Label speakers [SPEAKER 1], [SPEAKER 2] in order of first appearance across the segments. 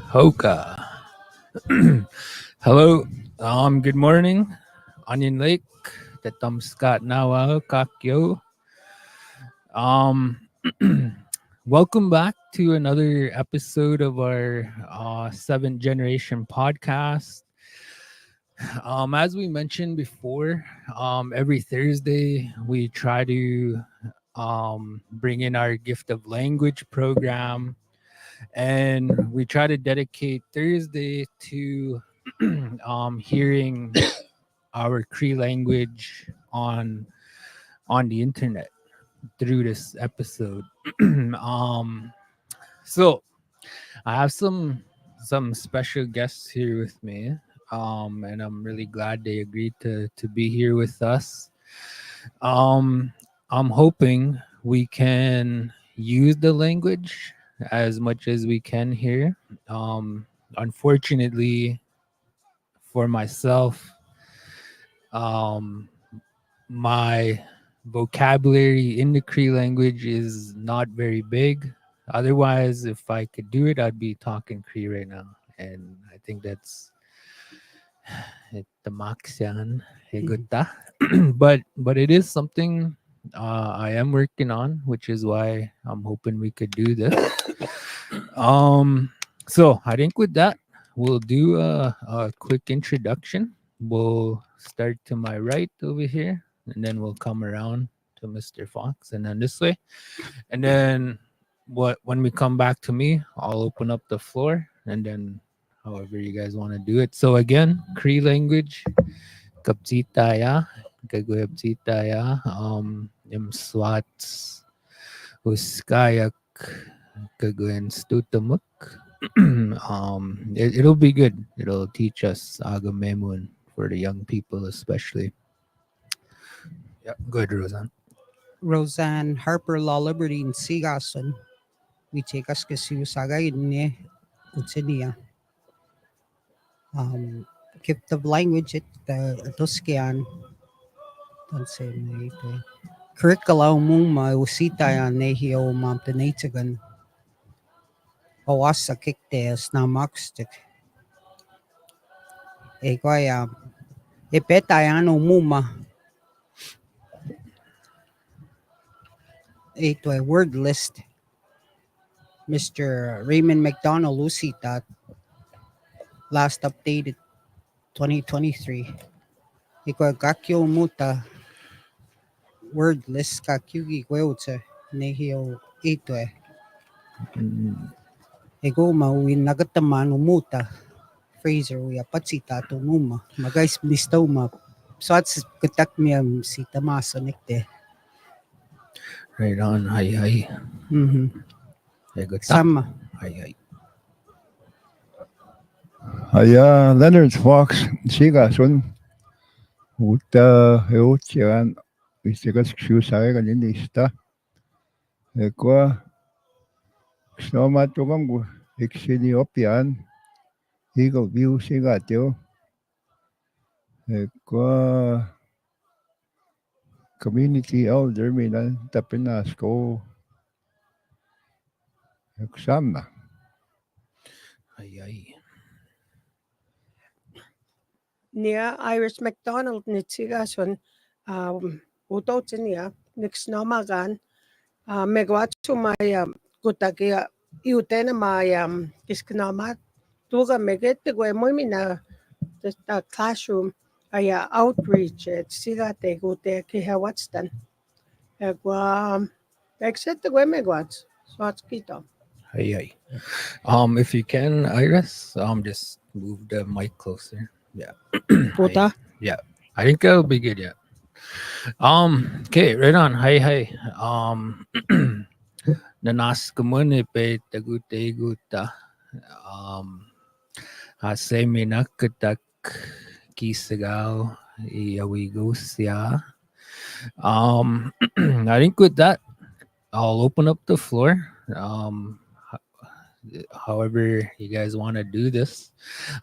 [SPEAKER 1] Hoka. Hello. Good morning. Onion Lake. Tatam Scott Nawa Kakyo. Um Welcome back to another episode of our seventh generation podcast. As we mentioned before, every Thursday we try to bring in our gift of language program, and we try to dedicate Thursday to hearing our Cree language on the internet through this episode. um, so I have some special guests here with me, and I'm really glad they agreed to be here with us. Um, I'm hoping we can use the language as much as we can here. Unfortunately, for myself, um, my vocabulary in the Cree language is not very big. Otherwise, if I could do it, I'd be talking Cree right now. And I think that's the Maxian Higuta. But it is something I am working on, which is why I'm hoping we could do this. So I think with that, we'll do a quick introduction. We'll start to my right over here, and then we'll come around to Mr. Fox, and then this way. And then when we come back to me, I'll open up the floor, and then however you guys want to do it. So again, Cree language, kapsitaya, kagwebsitaya, imswats, uskayak, kagwen stutamuk. It'll be good. It'll teach us Agamemun for the young people, especially. Yeah, good, Roseanne.
[SPEAKER 2] Roseanne, Harper, Law, Liberty, and Sigason. We take us kasi sagay ni Utsinia. Gift of language at Tuskian. Don't say me. Curriculum mong mausita yan nehio mamtanitagan. Awas sa kiktes na makstik. Kaya ipeta yan umuma. Ito ay word list. Mr. Raymond MacDonald Lucita, last updated 2023. Iko kakyo muta word list kakyugi kweuche nehio ito eh. Ego mauwin nagataman umuta Fraser uya patsita to muma magais blistoma so that's katak miyam si tamasa nikte.
[SPEAKER 1] Right on. Hi. Good.
[SPEAKER 2] Sama.
[SPEAKER 1] Hi.
[SPEAKER 3] Leonard Fox, sigason, uta heutian, istigas xiusaga nilista. Ekwa, snoma tugamgu, exiliopian, eagle view sigatio. Ekwa, community elder milan tapinasco. Eksama.
[SPEAKER 1] Hi.
[SPEAKER 4] Nia Iris MacDonald nitigason utotenia nix nomagan megwatsu my kutakia iutena my kiskanamat tuga megete gwe moimina the classroom aya outreach at sigate gute kihawatstan egwa exit the gwe megwats so it's kito.
[SPEAKER 1] Hi. If you can, Iris, just move the mic closer. Yeah.
[SPEAKER 4] Puta.
[SPEAKER 1] Yeah. I think that'll be good. Yeah. Okay, right on. Hi. Nanas kumune pe tagute guta. Asemi nakatak kisagaw iawigosya. I think with that, I'll open up the floor. However you guys want to do this.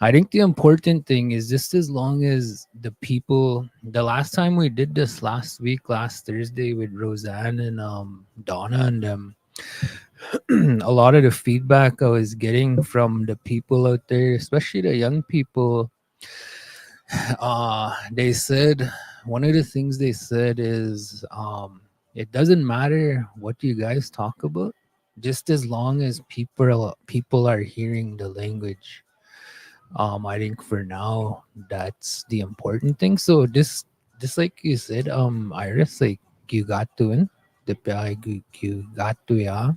[SPEAKER 1] I think the important thing is just as long as the people, the last time we did this last Thursday with Roseanne and Donna and a lot of the feedback I was getting from the people out there, especially the young people, they said one of the things they said is it doesn't matter what you guys talk about, just as long as people are hearing the language. I think for now that's the important thing. So this just like you said, Iris, like you got to in the you got to yeah.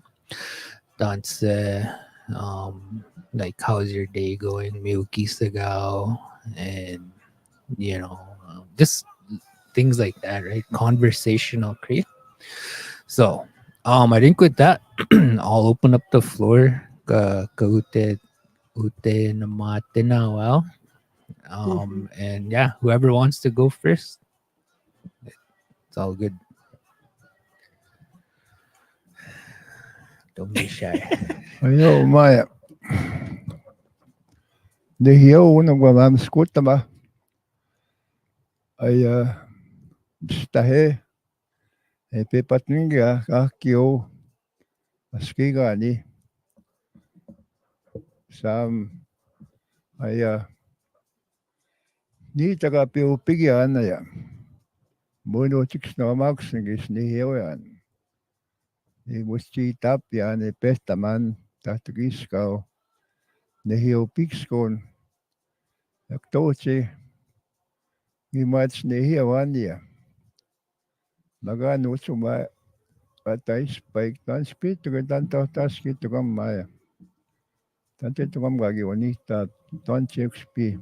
[SPEAKER 1] That's like how's your day going, Milky Sagao, and you know, just things like that, right? Conversational Cree. So, I think with that, I'll open up the floor. Kaute ute namate na well.
[SPEAKER 4] Mhm.
[SPEAKER 1] And yeah, whoever wants to go first, it's all good. Don't be shy.
[SPEAKER 3] Ayo, Maya. Nehiyo, nagwawam skuta ba? Ay, stahe, pepatninga, kakyo, askiga ni, sam, ay, ni taga piupigyan na yan. Muno chicks na magsingis nehiyo yan. Ni musti tap yan, pestaman, tatugiskaw, nehiyo pikskon, yaktoche, ni mats nehiyo anya. Magano suma, patay spike, tan spito, tanto taskito kam maya. Tanto kam gagi wanita, tan XP,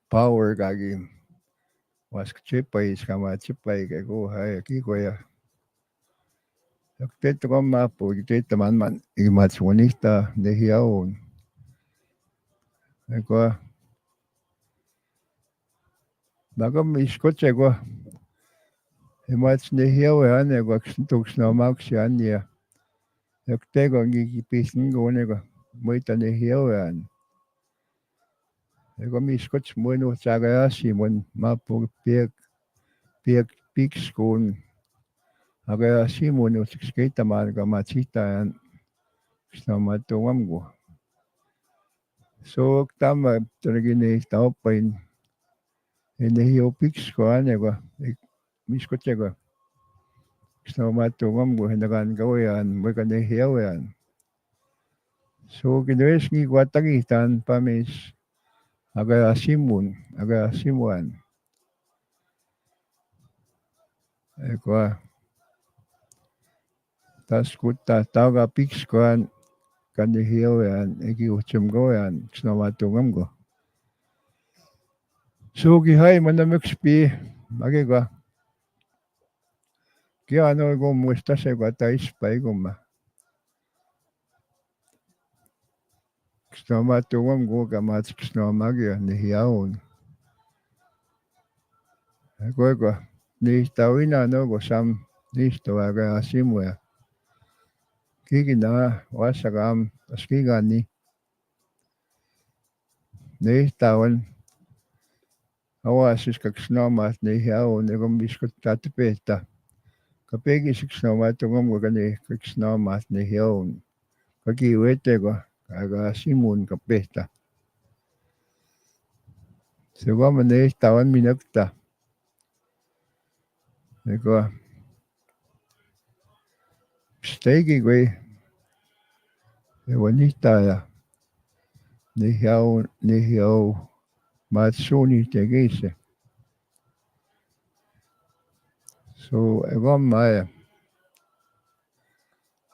[SPEAKER 3] power gagi. Was chipay, kama chipay, kago hay, kikoya. Yakteto kam mapo, yakteto man, imats wanita, nehiyaon. Eko, bagam iskotse ko, imats nehiyawan, eko, tuks na maksiyan niya. Yaktego, ngikipisin ko, eko, moita nehiyawan. Eko, miskots mo, no, sagayasi, mon, mapo, piak, pikskon. Agayasi mo, no, sikskita, man, kamachita, yan. Sama tungam ko. So, tama, talaga ni tao pa in hinihiopix ko, ano ko, miskot siya ko. Sama tungam ko, hinakan ko yan, may kanihiyaw yan. So, kinuwes ni ko tagitan, pamis, agasimuan. Eko, tas kuta, tao ka pix ko, kanihiyaw yan, ikiutsum ko yan, sama tungam ko. So, gihay, manamix pi, magi ko, kaya ano ko musta sa ko tayo spy ko ma. Sama tungam ko kamat sama kaya nihiyaon. Eko, ni tawin na no ko sam ni tawaga asimu ya. Kiki na wasakam askiga ni tawan awasis kak snamat nihiyaon ekom biskot tatipeta. Kapegi sik snama tungam ko kani kak snamat nihiyaon. Kakiwete ko kaga asimun kapeta. Sego man tawan minagta. Eko, stegi ko wanita ya. Nihiyaw matsuni tegese. So, eko maya.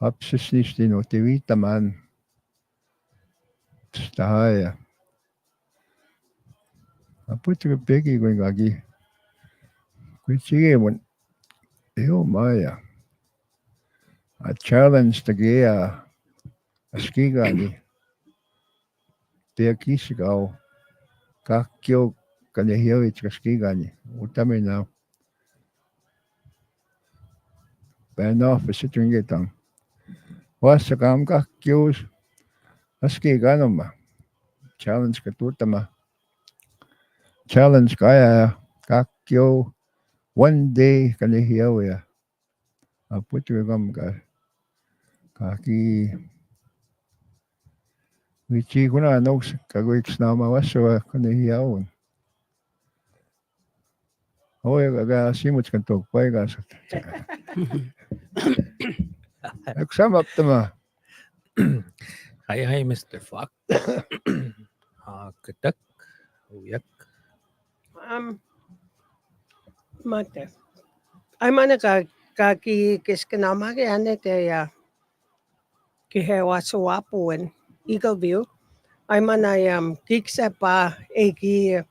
[SPEAKER 3] Hapsisnisti no tivita man. Stahaya. Aputi ko pegi ko ngagi. Kuchige mo. Eo maya. A challenge tagia. Askiga ni. Tia kisikaw. Kakyo kanihiyaw kaskiga ni. Utame na. Bano fasitringetang. Wasakam kakyo. Askiga no ma. Challenge katutama. Challenge kaya. Kakyo. One day kanihiyaw ya. Aputi ko kam ka. kaki wichi kuna noks kagoix nama waswa kanihiaun. Oye, aga simut kan tok paigas. Exam up tama.
[SPEAKER 1] Hi, Mr. Fox. Katak. Uyak.
[SPEAKER 4] Mate. Ay mana kaki kiskanama ke ane te ya ki he waso wapu en Eagle View. Ay mana kiksa pa eki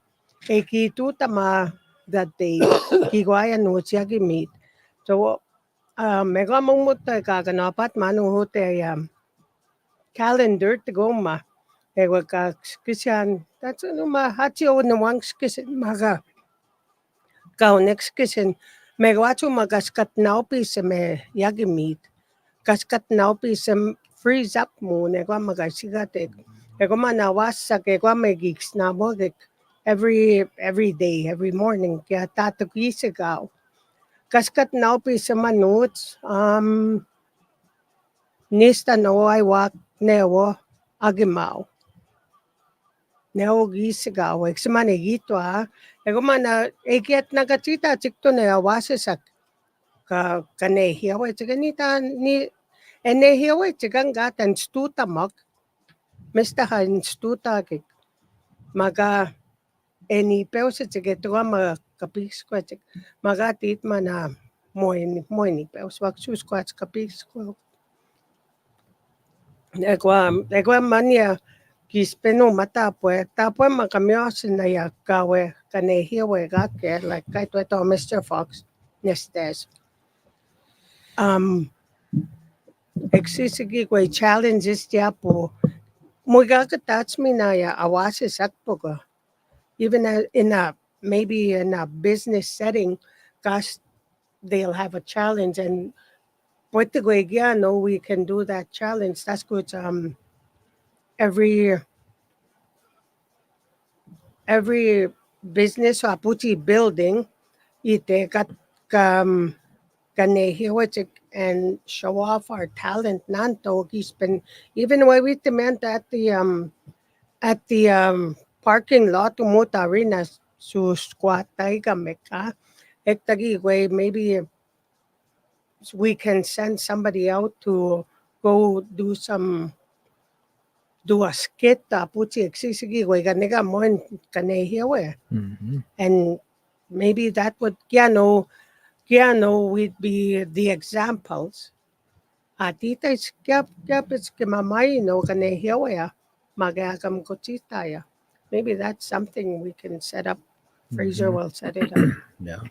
[SPEAKER 4] tu tama that day ki guaya no siya ki meet. So mega mumut te kakanapat manu hote calendar te goma. Ewa ka kisyan that's no ma hatio no wang kisin maga kau next kisin megwacho magaskat naupi se me yagi meet. Kaskat naupi se freeze up mo negwa magasigatek. Ego manawas sa kegwa megiks na mo every day, every morning kaya tatagisigaw. Kaskat naupi sa manuts nista no ay wak newo agimaw. Neo gisigaw eksimane gito ego mana ekiat nagatita tikto ne awasesak ka kanehiawe tiganita ni enehiawe tigangatan stuta mak mistahan stuta kik maga eni peus tigetua ma kapis ko maga tit mana moini peus waksus ko kapis ko egwa mania kispeno mata tapue makamio sinaya kawe kanehiawe gake like kaito Mr. Fox nestes eksisigi kwe challenges tiapo muiga touch me na ya awase sakpoga even in a maybe in a business setting gosh they'll have a challenge and pwede ko no we can do that challenge that's good every business or puti building ite kat kanehiwachik and show off our talent nanto been even when we demand at the parking lot umuta arena su squat taiga meka ektagi way maybe we can send somebody out to go do a skit puti eksisigi way ganega mo kanehiwe and maybe that would we'd be the examples. Atita is kyap it's kimamay no kanehiawaya magagam kochitaya. Maybe that's something we can set up. Fraser will set it up.
[SPEAKER 1] Yeah.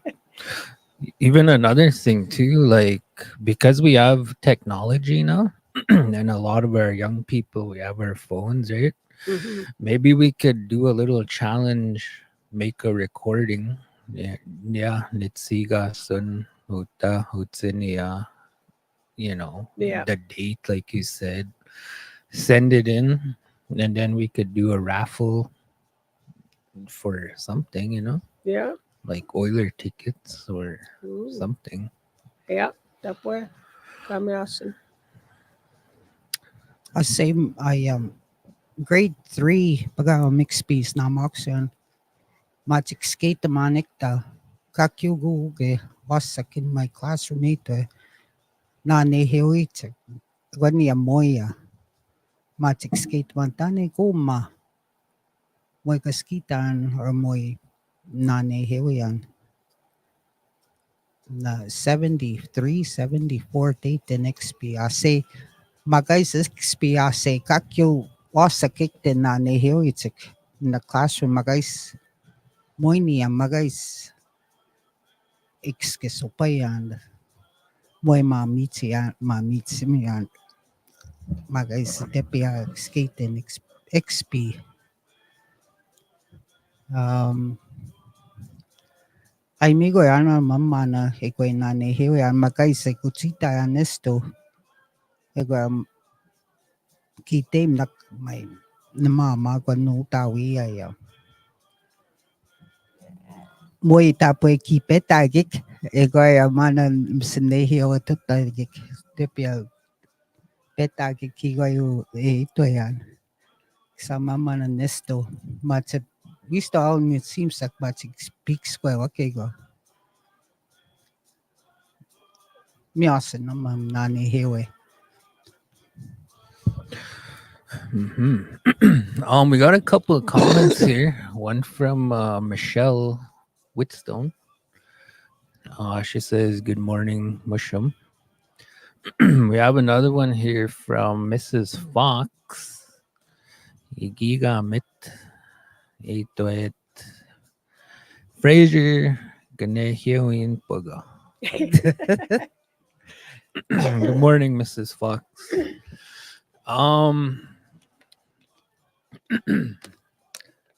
[SPEAKER 1] Even another thing too, like because we have technology now, and a lot of our young people we have our phones, right?
[SPEAKER 4] Mhm.
[SPEAKER 1] Maybe we could do a little challenge, make a recording. Yeah, Nitsiga Sun Uta Hutsinia,
[SPEAKER 4] Yeah,
[SPEAKER 1] the date, like you said, send it in, and then we could do a raffle for something,
[SPEAKER 4] yeah,
[SPEAKER 1] like Oiler tickets or
[SPEAKER 4] Ooh.
[SPEAKER 1] something.
[SPEAKER 4] Yeah. That way, kamiasan.
[SPEAKER 2] Same, grade 3, pag mixed piece na maksan. Magic skate manik ta. Kakyugu ge wasak in my classroom ito na nehiwit. Gani amoya. Magic skate man tani kuma. Moy kaskitan or moy na nehiwiyan. Na 73, 74 date the next PSA. Magais XPSA kakyo wasakik din na nehiwitik. In the classroom magais moy niya magais ikskisopayan. Moy mamitsi yan magais tepia skaten XP. Ay migo yan mama na ikoy na nehiwi yan magais kutsita yan esto. Ego kitem nak may mama ko no tawi ay moy tapoy kipetagik ego ay manan sinehi o tutagik tepia Beta kikigayo ito yan. Sa mama na nesto. Matse visto all it seems like matse speaks ko okay go. Miyasan na mam nani hewe.
[SPEAKER 1] We got a couple of comments here. One from Michelle Whitstone. She says, "Good morning, Mushum." We have another one here from Mrs. Fox. Igigamit itoet Fraser Ganehiwin Puga. Good morning, Mrs. Fox.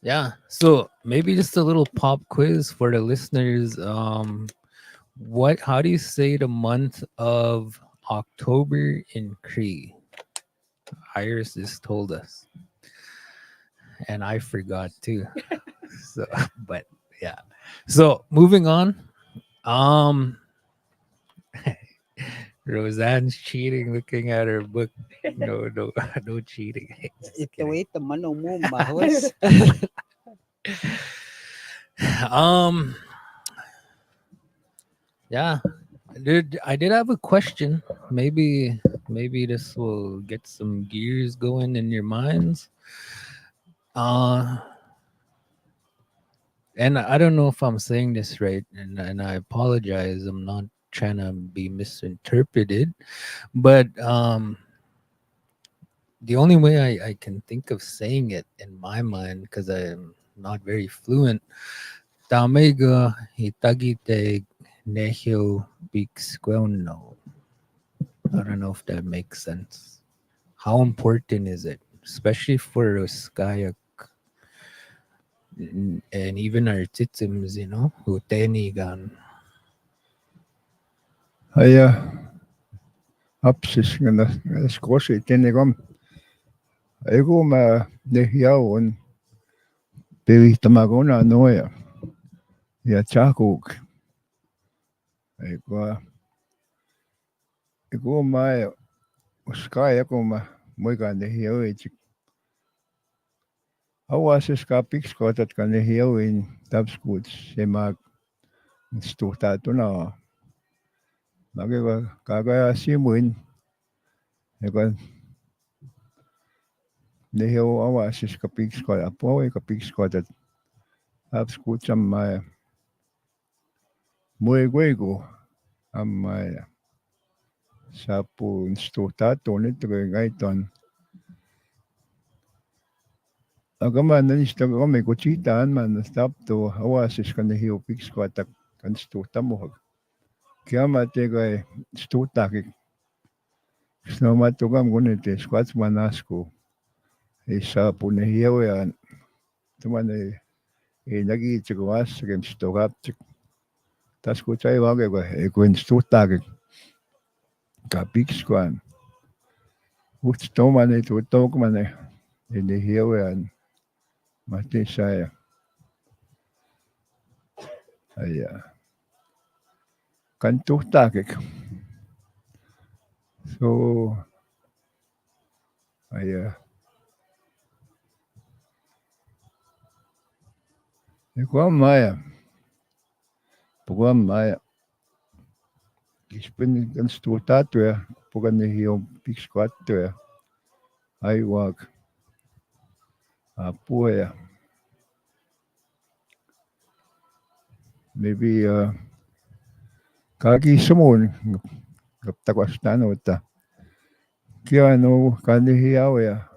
[SPEAKER 1] Yeah, so maybe just a little pop quiz for the listeners. How do you say the month of October in Cree? Iris just told us, and I forgot too. So, but yeah. So moving on. Roseanne's cheating, looking at her book. No, no cheating. Just
[SPEAKER 2] Ito
[SPEAKER 1] kidding.
[SPEAKER 2] wait mano mo mahos.
[SPEAKER 1] Yeah, I did have a question. Maybe this will get some gears going in your minds. And I don't know if I'm saying this right, and I apologize. I'm not trying to be misinterpreted, but the only way I can think of saying it in my mind, because I'm not very fluent, Tamega hitagite nehio biksqueno. I don't know if that makes sense. How important is it, especially for Ruskaya and even our titims, Utenigan.
[SPEAKER 3] Aja, apsis nga skosi tenegom. Ego ma nehiao on pevitamagona noya. Ja chakuk. Ego ma sky ego ma moiga nehiao chik. Awasis ka pix kotat ka nehiao in tabskuts semag stuhtato na. Mageva kagaya simuin. Ego nehiao awasis ka pix kotat. Apo ka pix kotat. Tabskuts am maya. Mueguego am maya. Sapu stuhtato nito ngaiton. Aga man nanista ko may kuchitaan man stop to awasis kan hiu pix ko atak kan stuta mo. Kaya mate ko stuta ki snoma to gam gunite squats manasko. Isa po na hiu yan. Tuman nagi chikwas kem stogap chik. Tas ko chay wage ko stuta ki ka pix ko an. Usto man ito tok man ini hiu yan. Mati saya. Aya. Kan tuhtakik. So aya. Igual Maya. Puguam Maya. Ich bin ganz tuhtato pugan ni hiyo pixquato aiwag. Apuya. Maybe kagi sumun kaptakwastano ta. Kaya no kani hiyaw ya.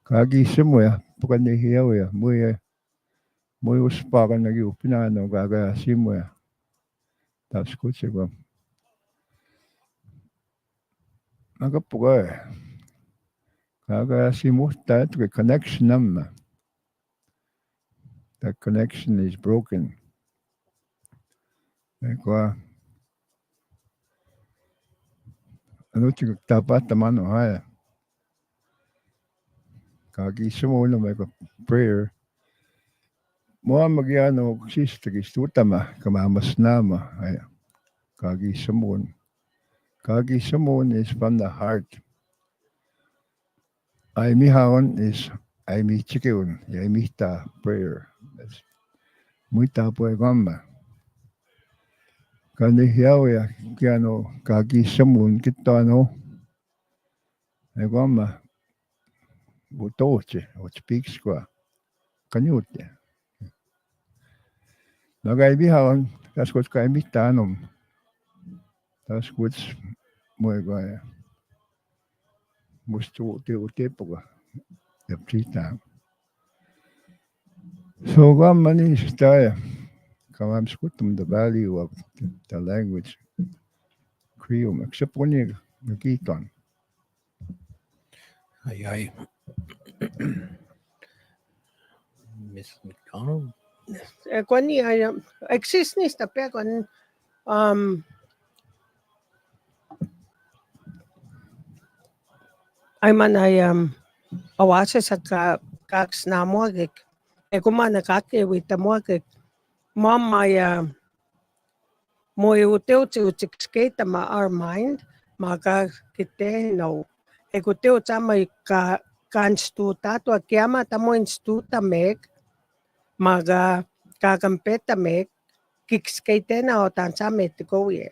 [SPEAKER 3] Kagi sumu ya pugan ni hiyaw ya. Muy uspakan nagi upinano gaga simu ya. Tapos ko siya. Nagapuga kaga simu ta to connection nam. That connection is broken. Eko ano chik tapat tamano haya. Kagi sumu no may prayer. Moa magyano sistri stutama kamamas nama haya. Kagi sumun. Kagi sumun is from the heart. Ai mihaon is ai mi chikiun, ai mihta prayer. That's muita poe gamma. Kani hiao ya kiano kaki samun kitano. E gamma butoche, o speak squa. Kanyute. Nagai mihaon, that's what's kai mihtanum. That's what's moe gaya. Mustu te utepoga. Yapsita. So gamma ni staya. Kamam skutum the value of the language. Cree, except when you get on.
[SPEAKER 1] Ay, ay. Miss McDonald.
[SPEAKER 4] Kwan ni ay exist ni tapi kwan ay man ay awase sa kaks na mogik. Kumana kake wita mogik. Mom ay mo uteu tu skate ma our mind maka kite no. Kuteu tama kan stuta to kiama tamo stuta mek maga kakampeta mek kikskate na o tansa met go ye.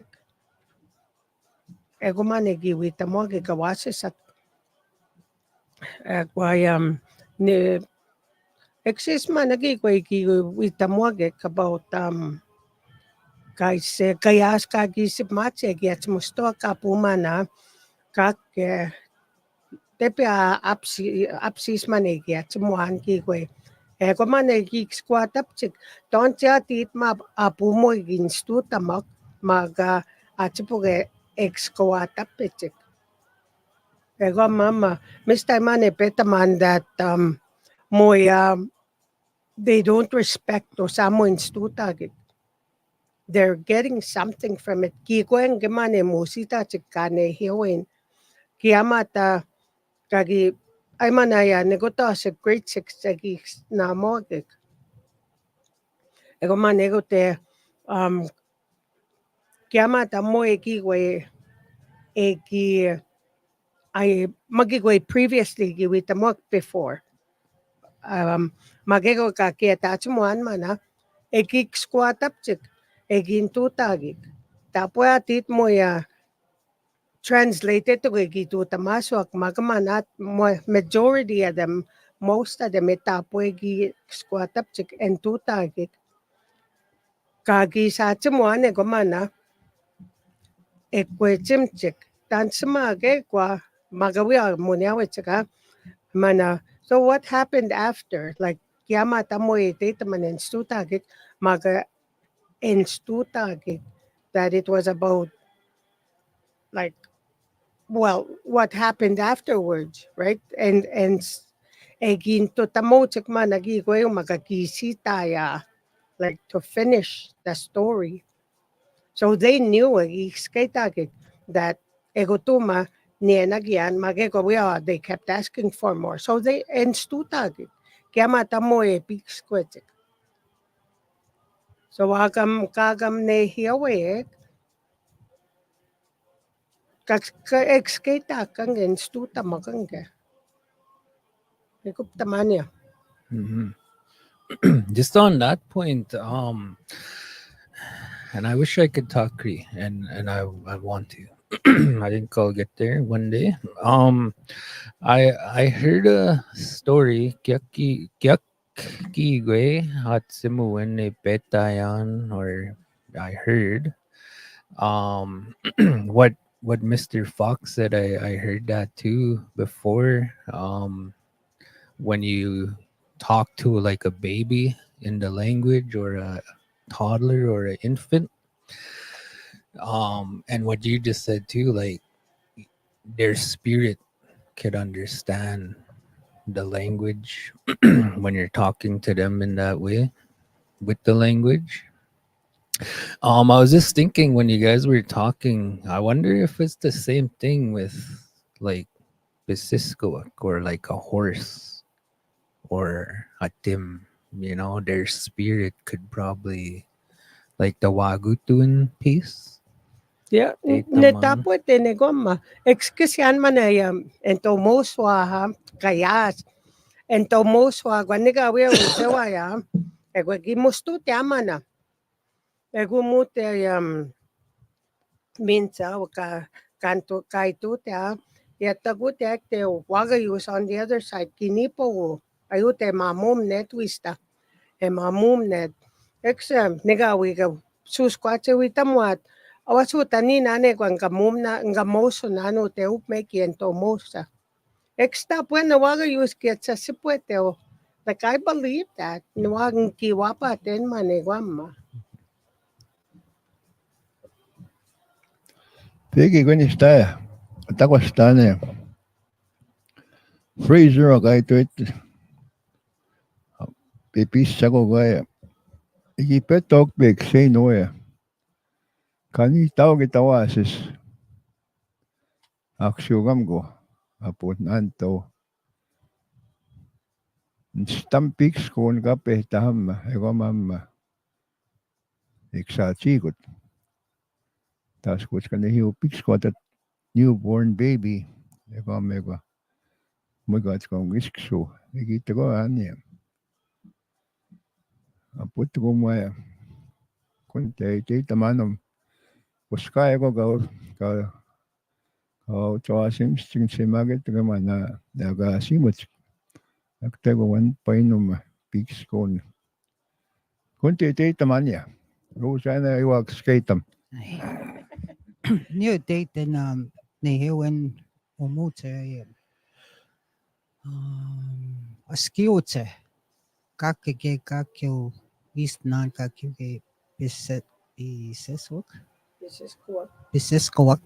[SPEAKER 4] Kumane giwita mogik awase sa kway ni exist man nagi kway ki wita mogik about guys kayas kagisip matse gets musto kapumana kak tepe apsis man gets muan ki kway ko man ki squat up chik don't ya tit ma apumo ginstu tamak maga achipuge ex squat up chik ego mama Mr. Mane petaman that moy they don't respect o samo institutagit. They're getting something from it. Kikwen gemane musita chikane hiwin. Kiamata kagi ay manaya negota sa grade 6 sagi na mogik. Ego manegote kiamata mo ekigwe eki ay magigwe previously giwita mo before. Magego ka kieta chumuan mana ekik squat up chik egin tutagik. Tapo atit mo ya translated to gitu tamaswak magamanat majority of them most of them itapo egi squat up chik and tutagik. Kagi sa chumuan egomana ekwe chimchik. Tansimage kwa magawia munyawe chika mana. So what happened after? Like kiamata mo itita man institutagik maga institutagik that it was about like well what happened afterwards, right? And egin to tamochik man nagi ko yung magakisita ya like to finish the story. So they knew that egotuma nienagyan mageko they kept asking for more. So they and stutagit. Kaya matamo pics kwetik. So kagam ne hiyawe eksketa kang en stuta makangge. Ikup tamanya.
[SPEAKER 1] Just on that point, and I wish I could talk Cree, and I want to. I think I'll get there one day. I heard a story. Kiyakigwe hatsimu wene betayan, or I heard. What Mr. Fox said, I heard that too before. When you talk to like a baby in the language, or a toddler or an infant, and what you just said too, like their spirit could understand the language when you're talking to them in that way with the language. I was just thinking when you guys were talking, I wonder if it's the same thing with like Bisiskoak, or like a horse or a tim. You know, their spirit could probably, like the Wagutun piece.
[SPEAKER 4] Ja,
[SPEAKER 1] Data man.
[SPEAKER 4] netapo tenegoma. Excusyan man ay ento moswa ha kayas. Ento moswa gwaniga we usewa ya. Ego gimustu te amana. Ego mute minsa waka kanto kaito te a. Yatago te akte waga use on the other side. Kinipo ayute mamum net wista. E mamum net. Exam niga wiga susquatche witamuat. Awasuta ni nane kwan kamum na ngamoso nano te up me kiento mosa. Exta bueno waga use get sa sipueteo. Like I believe that. Nuwagang kiwapa ten manegwama.
[SPEAKER 3] Peki kun sitä takostane freezer kai tuit pipissa koko ajan. Iki petok pek sein oja. Kani tauki tavasis aksu kamko aput nanto. Stam piks kun kape tahamma ego mamma. Iksa tsikut. Tas koska ne hiu piks kotat newborn baby. Ego mego. Mugat kong isksu. Ikita ko anya. Aput ko maya. Kun te tamanum. Koska ego ka tawasim sing simaget ka mana naga simut. Nagtego 1 piks kun. Kun te tamanya. Roseanne iwag skatem.
[SPEAKER 2] New date in Nehewen Umute Askiute Kakike Kakyo East Non Kakuke Biseswak
[SPEAKER 4] This is cool.
[SPEAKER 2] Biseskawak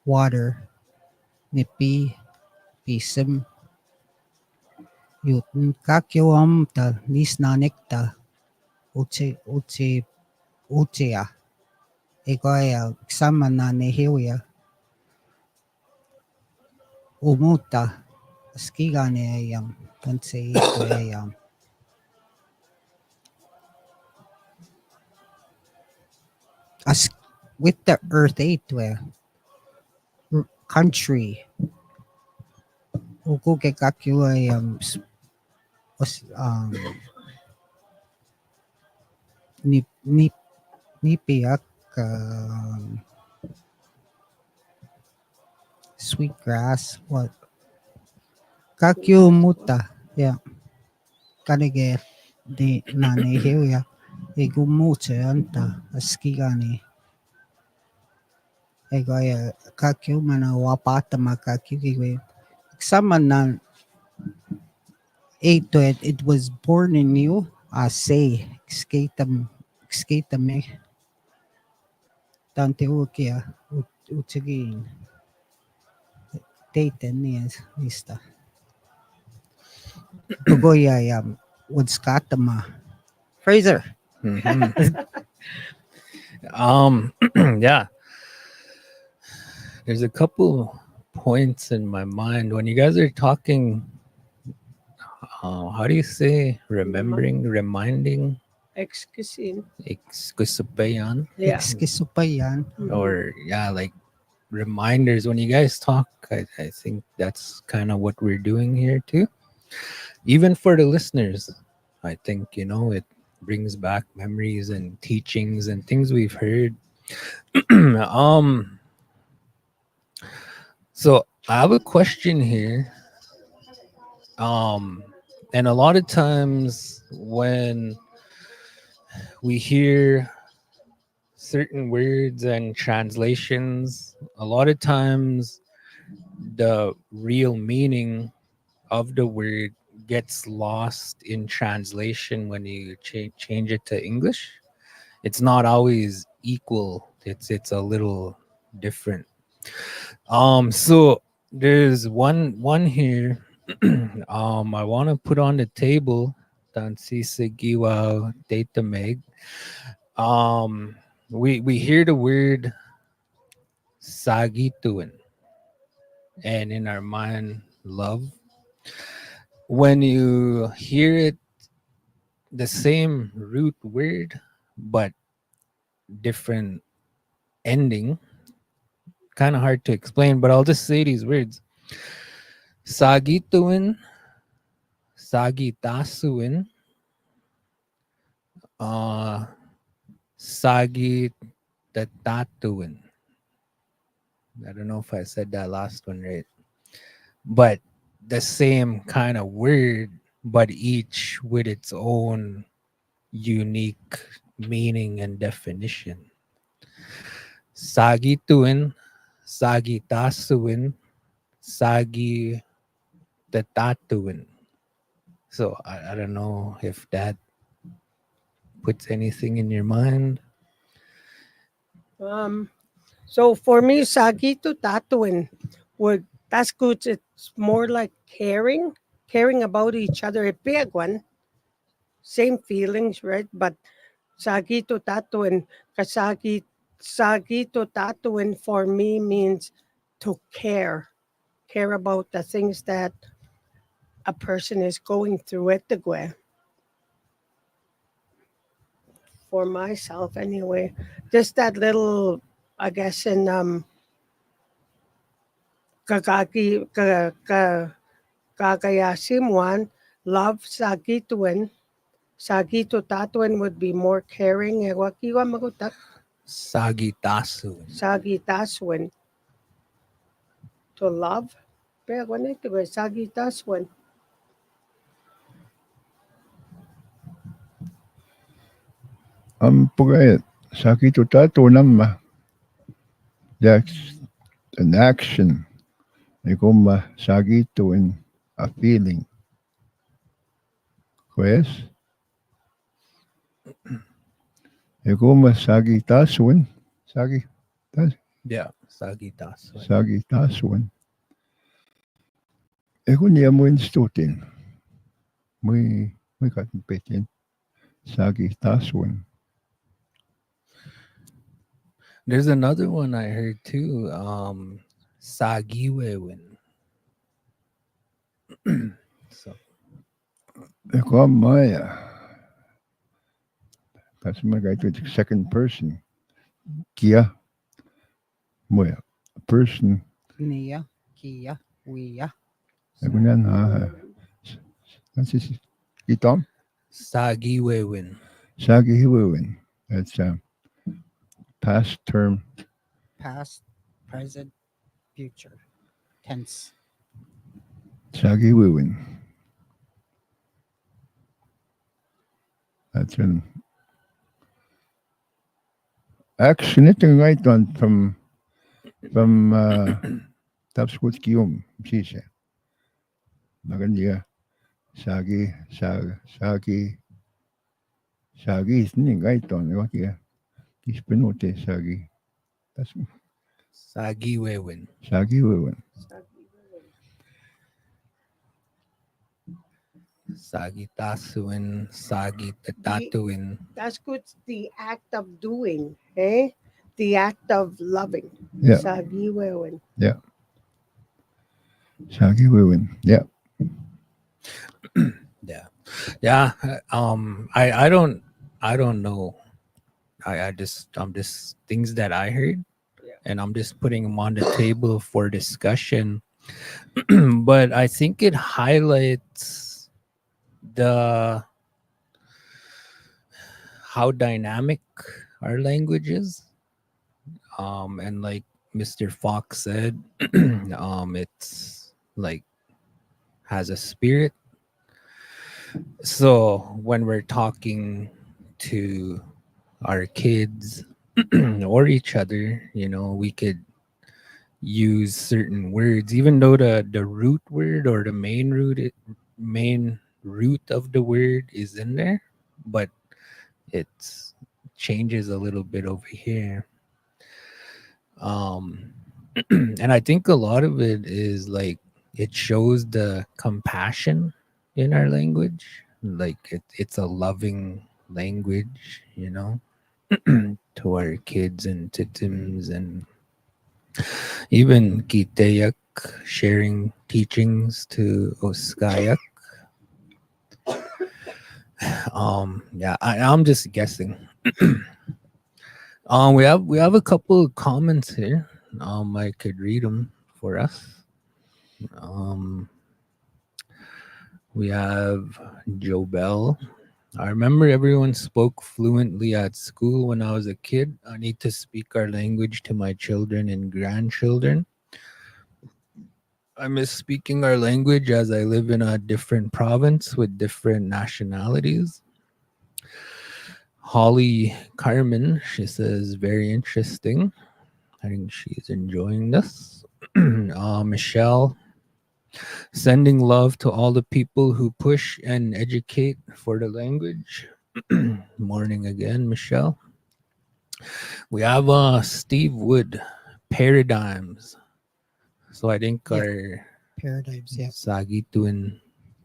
[SPEAKER 2] Water Nipi Bisim Yutun Kakyo ta Nis Nanikta Utea Egoya Sama na Nehewia Umuta Skigane Tanse as with the Earth 8 country Ukuke Kakua Nipiak sweet grass what Kakyu muta yeah kanige de nane heya egumute anta askigani egaya kakyu mana wapata makakyu sama na it was born in you say skate me tante ukia utsigin daten yes lista Bugoya Woodskatama Fraser.
[SPEAKER 1] Mhm. Yeah. There's a couple points in my mind when you guys are talking. How do you say remembering, reminding,
[SPEAKER 4] Excusin.
[SPEAKER 1] excusapayan,
[SPEAKER 4] Yeah.
[SPEAKER 2] Exkisupayan.
[SPEAKER 1] or yeah, like reminders when you guys talk. I think that's kind of what we're doing here too. Even for the listeners, I think it brings back memories and teachings and things we've heard. um, so I have a question here. And a lot of times when we hear certain words and translations, a lot of times the real meaning of the word gets lost in translation when you change it to English. It's not always equal. It's a little different. So there's one here I want to put on the table Tansi Sigiwa Data Meg. Um we hear the word sagituin and in our mind love. When you hear it, the same root word, but different ending. Kind of hard to explain, but I'll just say these words. Sagituin, sagitasuin, uh, sagitatatuin. I don't know if I said that last one right, but the same kind of word, but each with its own unique meaning and definition. Sagituin, sagitasuin, sagi tatatuin. So I don't know if that puts anything in your mind.
[SPEAKER 4] So for me, Sagito Tatuin would that's good. It's more like caring about each other. A big one, same feelings, right? But Sagito Tatuin, Sagito Tatuin for me means to care about the things that a person is going through at the gwe. For myself, anyway, just that little, I guess, in Kakaki, Kakayasim one, love Sagituin. Sagito Tatuin would be more caring. Wakiwa magutak.
[SPEAKER 1] Sagitasuin.
[SPEAKER 4] Sagitaswin. To love. Pero kung ito ba, Sagitaswin.
[SPEAKER 3] Pagay, sakit tato nama. That's an action. Ikuma sagito in a feeling. Pues, ikuma sagitasuin. Sagi,
[SPEAKER 1] Yeah, sagitasuin.
[SPEAKER 3] sagitasuin. Ikunya mo institutin. Muy katipitin. Sagitasuin.
[SPEAKER 1] There's another one I heard too. Sagiwewin. So
[SPEAKER 3] Ikumaya. That's my guy to the second person. Kia. Moya. A person.
[SPEAKER 2] Nia, Kia, Wia.
[SPEAKER 3] Ikunya na. That's his. Itom.
[SPEAKER 1] Sagiwewin.
[SPEAKER 3] Sagihiwin. That's past term.
[SPEAKER 2] Past, present, future. Tense.
[SPEAKER 3] Sagihiwin. That's an action. Ito right on from Tapswood Kiyum. Sisa. Maganda. Sagi is ning right on. What yeah. Kispinote Sagi. That's
[SPEAKER 1] Sagiwewin.
[SPEAKER 3] Sagihiwin.
[SPEAKER 1] Sagitasuin. Sagitatatuin.
[SPEAKER 4] That's good. The act of doing, eh? The act of loving.
[SPEAKER 3] Yeah.
[SPEAKER 4] Sagiwewin.
[SPEAKER 3] Sagihiwin. Yeah.
[SPEAKER 1] Yeah. Yeah. I don't know. I'm just things that I heard,
[SPEAKER 4] Yeah.
[SPEAKER 1] and I'm just putting them on the table for discussion. But I think it highlights the how dynamic our language is. And like Mr. Fox said, it's like has a spirit. So when we're talking to our kids or each other, we could use certain words, even though the root word or the main root of the word is in there, but it's changes a little bit over here. And I think a lot of it is like it shows the compassion in our language, like it's a loving language, to our kids and titims and even Kitayak sharing teachings to Oskayak. Yeah, I'm just guessing. We have a couple of comments here. I could read them for us. Um, we have Joe Bell. I remember everyone spoke fluently at school when I was a kid. I need to speak our language to my children and grandchildren. I miss speaking our language as I live in a different province with different nationalities. Holly Carmen, she says, very interesting. I think she's enjoying this. Michelle, sending love to all the people who push and educate for the language. Morning again, Michelle. We have Steve Wood, paradigms. So I think
[SPEAKER 2] Yeah.
[SPEAKER 1] our
[SPEAKER 2] Paradigms, yeah.
[SPEAKER 1] Sagituin.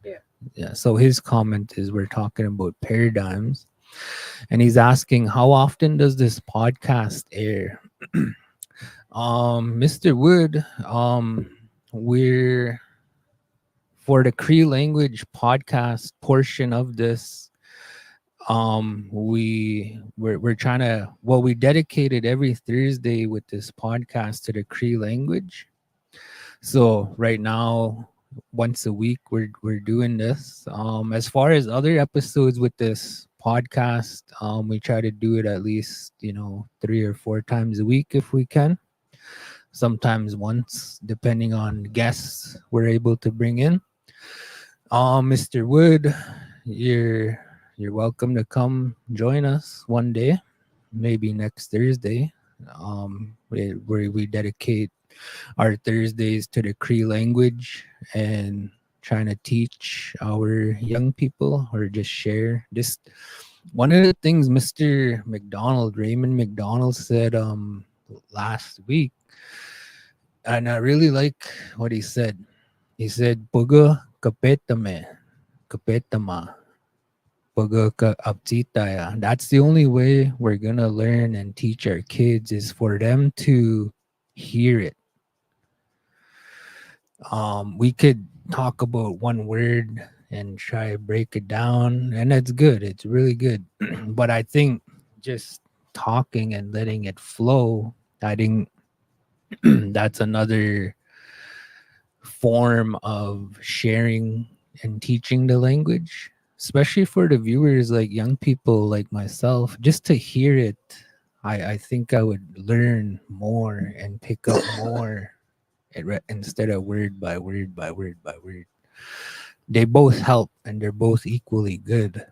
[SPEAKER 4] Yeah.
[SPEAKER 1] Yeah. So his comment is we're talking about paradigms. And he's asking, how often does this podcast air? Mr. Wood, we're for the Cree language podcast portion of this. We're trying to, well, we dedicated every Thursday with this podcast to the Cree language. So right now, once a week, we're doing this. As far as other episodes with this podcast, we try to do it at least 3 or 4 times a week if we can. Sometimes once, depending on guests we're able to bring in. Mr. Wood, you're welcome to come join us one day, maybe next Thursday. Where we dedicate our Thursdays to the Cree language and trying to teach our young people or just share. Just one of the things Mr. MacDonald, Raymond MacDonald said last week, and I really like what he said. He said, "Puga kapetame, kapetama, puga ka aptitaya." That's the only way we're gonna learn and teach our kids is for them to hear it. We could talk about one word and try to break it down, and it's good. It's really good. But I think just talking and letting it flow, I think that's another form of sharing and teaching the language, especially for the viewers like young people like myself. Just to hear it, I think I would learn more and pick up more instead of word by word by word by word. They both help and they're both equally good.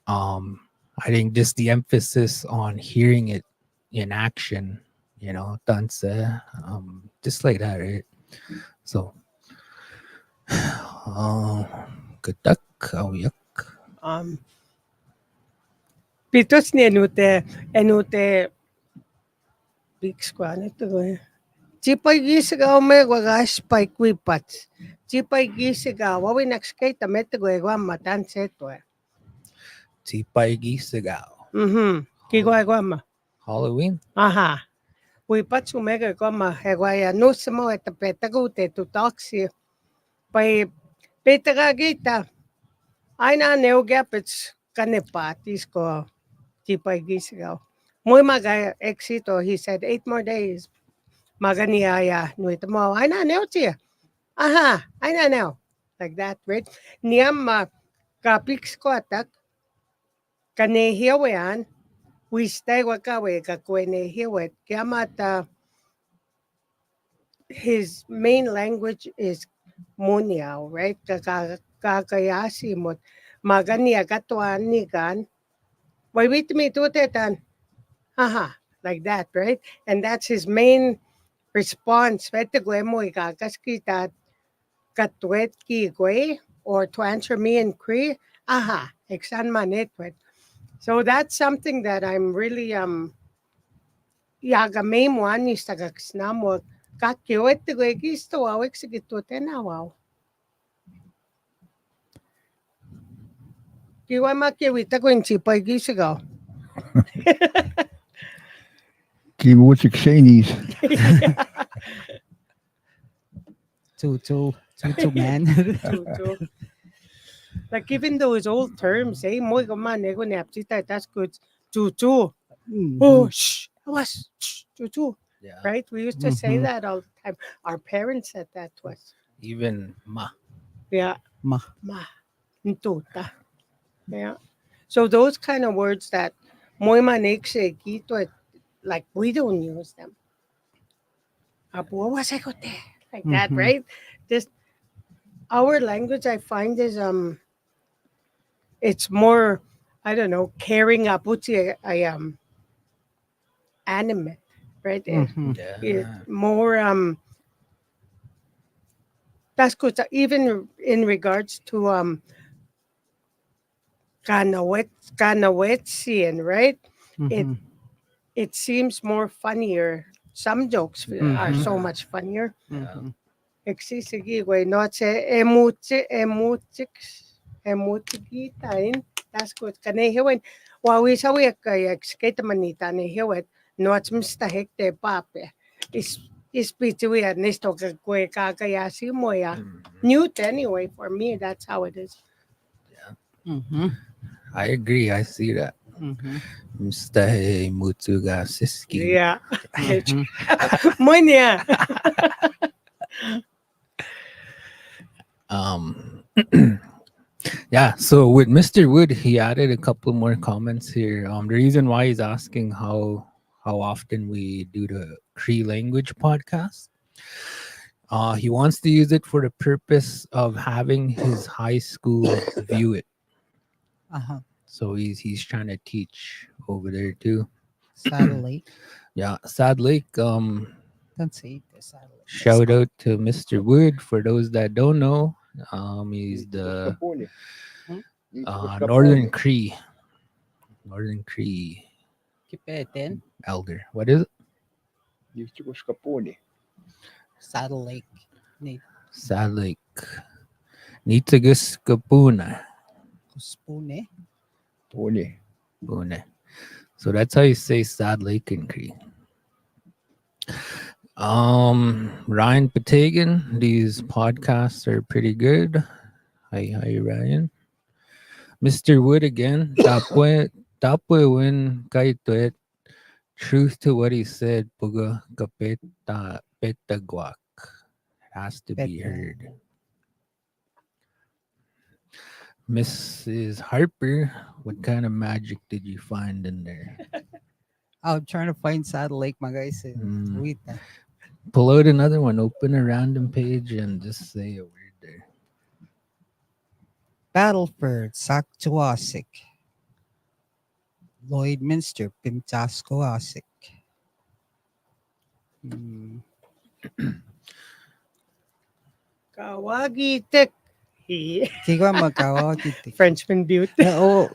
[SPEAKER 1] um I think just the emphasis on hearing it in action, dance, just like that, right? So Katak, Auyak.
[SPEAKER 4] Um, Pitos ni enute big squad ito ko. Chipay gisigaw me wagas pay kwipats. Chipay gisigaw wawi nakskay tamete ko egwa matan seto.
[SPEAKER 1] Tipay Gisagaw.
[SPEAKER 4] Kigwa ma.
[SPEAKER 1] Halloween.
[SPEAKER 4] Aha. Kwipats umega ko ma egwa ya no samo eta petago te tu taxi. Pay petagagita. Ay na neugapits kanepatis ko. Chipay gisigaw. Muy maga exito. He said 8 more days. Maganiyaya. Nuit mo. Ay na neotia. Aha. Ay na neo. Like that, right? Niyam kapiks ko atak. Kanehiyawean. We stay wakawe kakwenehiwet. Kiamata. His main language is Munyao, right? Kakayasi mo. Magania katuan nigan. Why wait me to tetan? Haha, like that, right? And that's his main response. Vete mo ikakas kita katwet ki gwe, or to answer me in Cree, aha, eksan manetwet. So that's something that I'm really yaga may mo anis tagaksnamo kakiwet to gwe gisto awek sigito tenawaw. Kiwa makiwita ko in chipay gisigaw.
[SPEAKER 3] Kibutik Chinese.
[SPEAKER 2] Tutu, man.
[SPEAKER 4] Tutu. Like even those old terms, mo ko man ego napsita, that's good. Tutu. Oh, shh, was shh, tutu.
[SPEAKER 1] Yeah.
[SPEAKER 4] Right? We used to say
[SPEAKER 2] Mhm.
[SPEAKER 4] that all the time. Our parents said that to us.
[SPEAKER 1] Even ma.
[SPEAKER 4] Yeah,
[SPEAKER 2] Ma.
[SPEAKER 4] ma, ntuta. Yeah. So those kind of words that muy manekse kito, like we don't use them. Apo wasekote, like that,
[SPEAKER 2] Mhm.
[SPEAKER 4] right? Just our language, I find is it's more, I don't know, caring aputi animate, right?
[SPEAKER 2] Mhm.
[SPEAKER 4] It
[SPEAKER 1] Yeah.
[SPEAKER 4] more that's good. Even in regards to kanawet kanawetzian, right? It
[SPEAKER 2] Mhm.
[SPEAKER 4] it seems more funnier. Some jokes are
[SPEAKER 2] Mhm.
[SPEAKER 4] so much funnier.
[SPEAKER 1] Yeah.
[SPEAKER 2] Mhm.
[SPEAKER 4] Eksisigi way not say emutigitain. That's good. Kane hewen. Wawi sawi kay skate manita ne hewet. Not mista hekte pape. Is pitui nisto kwe kakayasi moya.
[SPEAKER 1] Mhm.
[SPEAKER 4] Newt anyway. For me, that's how it is.
[SPEAKER 2] Mhm.
[SPEAKER 1] I agree. I see that.
[SPEAKER 2] Mhm.
[SPEAKER 1] Mstahe Mutuga Siski.
[SPEAKER 4] Yeah.
[SPEAKER 2] Mhm.
[SPEAKER 4] Monya.
[SPEAKER 1] Um yeah, so with Mr. Wood, he added a couple more comments here. The reason why he's asking how often we do the Cree language podcast. He wants to use it for the purpose of having his high school view it.
[SPEAKER 2] Uh-huh.
[SPEAKER 1] So he's trying to teach over there too.
[SPEAKER 2] Satellite.
[SPEAKER 1] Yeah, Sad Lake.
[SPEAKER 2] Don't say the satellite.
[SPEAKER 1] Shout out to Mr. Wood. For those that don't know, he's
[SPEAKER 3] Dito ko sa
[SPEAKER 1] the
[SPEAKER 3] Kapuni.
[SPEAKER 2] Hmm?
[SPEAKER 3] Dito ko sa
[SPEAKER 1] Northern
[SPEAKER 3] Kapuni.
[SPEAKER 1] Cree
[SPEAKER 2] Kipeten.
[SPEAKER 1] elder. What is it?
[SPEAKER 3] Dito ko sa Kapuni.
[SPEAKER 2] Satellite. Ni
[SPEAKER 1] Sad Lake. Nitagus Kapuna.
[SPEAKER 2] Kuspune.
[SPEAKER 3] Puni.
[SPEAKER 1] Pune. So that's how you say Sad Lake in Cree. Ryan Patagan, these podcasts are pretty good. Hi, Ryan. Mr. Wood again. Tapwe win kaituet. Truth to what he said. Puga kapeta petagwak. Has to be
[SPEAKER 2] Peta.
[SPEAKER 1] heard. Mrs. Harper, what kind of magic did you find in there?
[SPEAKER 2] I'm trying to find satellite, my guys.
[SPEAKER 1] Mm.
[SPEAKER 2] Wait.
[SPEAKER 1] Pull out another one, open a random page, and just say a word there.
[SPEAKER 2] Battleford, Saktuasik. Lloydminster, Pimtaskoasik. Hmm.
[SPEAKER 4] Kawagi tek.
[SPEAKER 2] Tiga magkawagit.
[SPEAKER 4] Frenchman Butte.
[SPEAKER 2] Oh,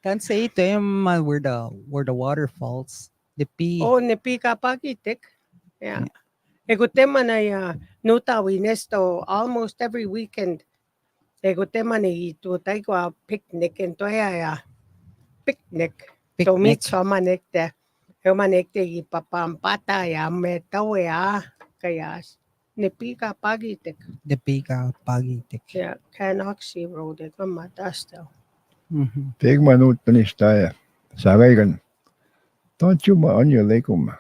[SPEAKER 2] can't say ito yung where the water falls. The P.
[SPEAKER 4] Oh, nepi kapagitik. Yeah.
[SPEAKER 2] Yeah.
[SPEAKER 4] Egutema na nutawi nesto almost every weekend. Egutema na itutay ko picnic and to ya picnic. To meet
[SPEAKER 2] Picnic.
[SPEAKER 4] sa manekte. Humanekte ipapampata ya metaw ya. Kaya nepi kapagitik.
[SPEAKER 2] The P ka pagitik.
[SPEAKER 4] Yeah. Canoxy Road. Ito matas daw.
[SPEAKER 2] Mhm.
[SPEAKER 3] Tegmanut tanistaya. Sagay kan. Don't you ma on your lekum.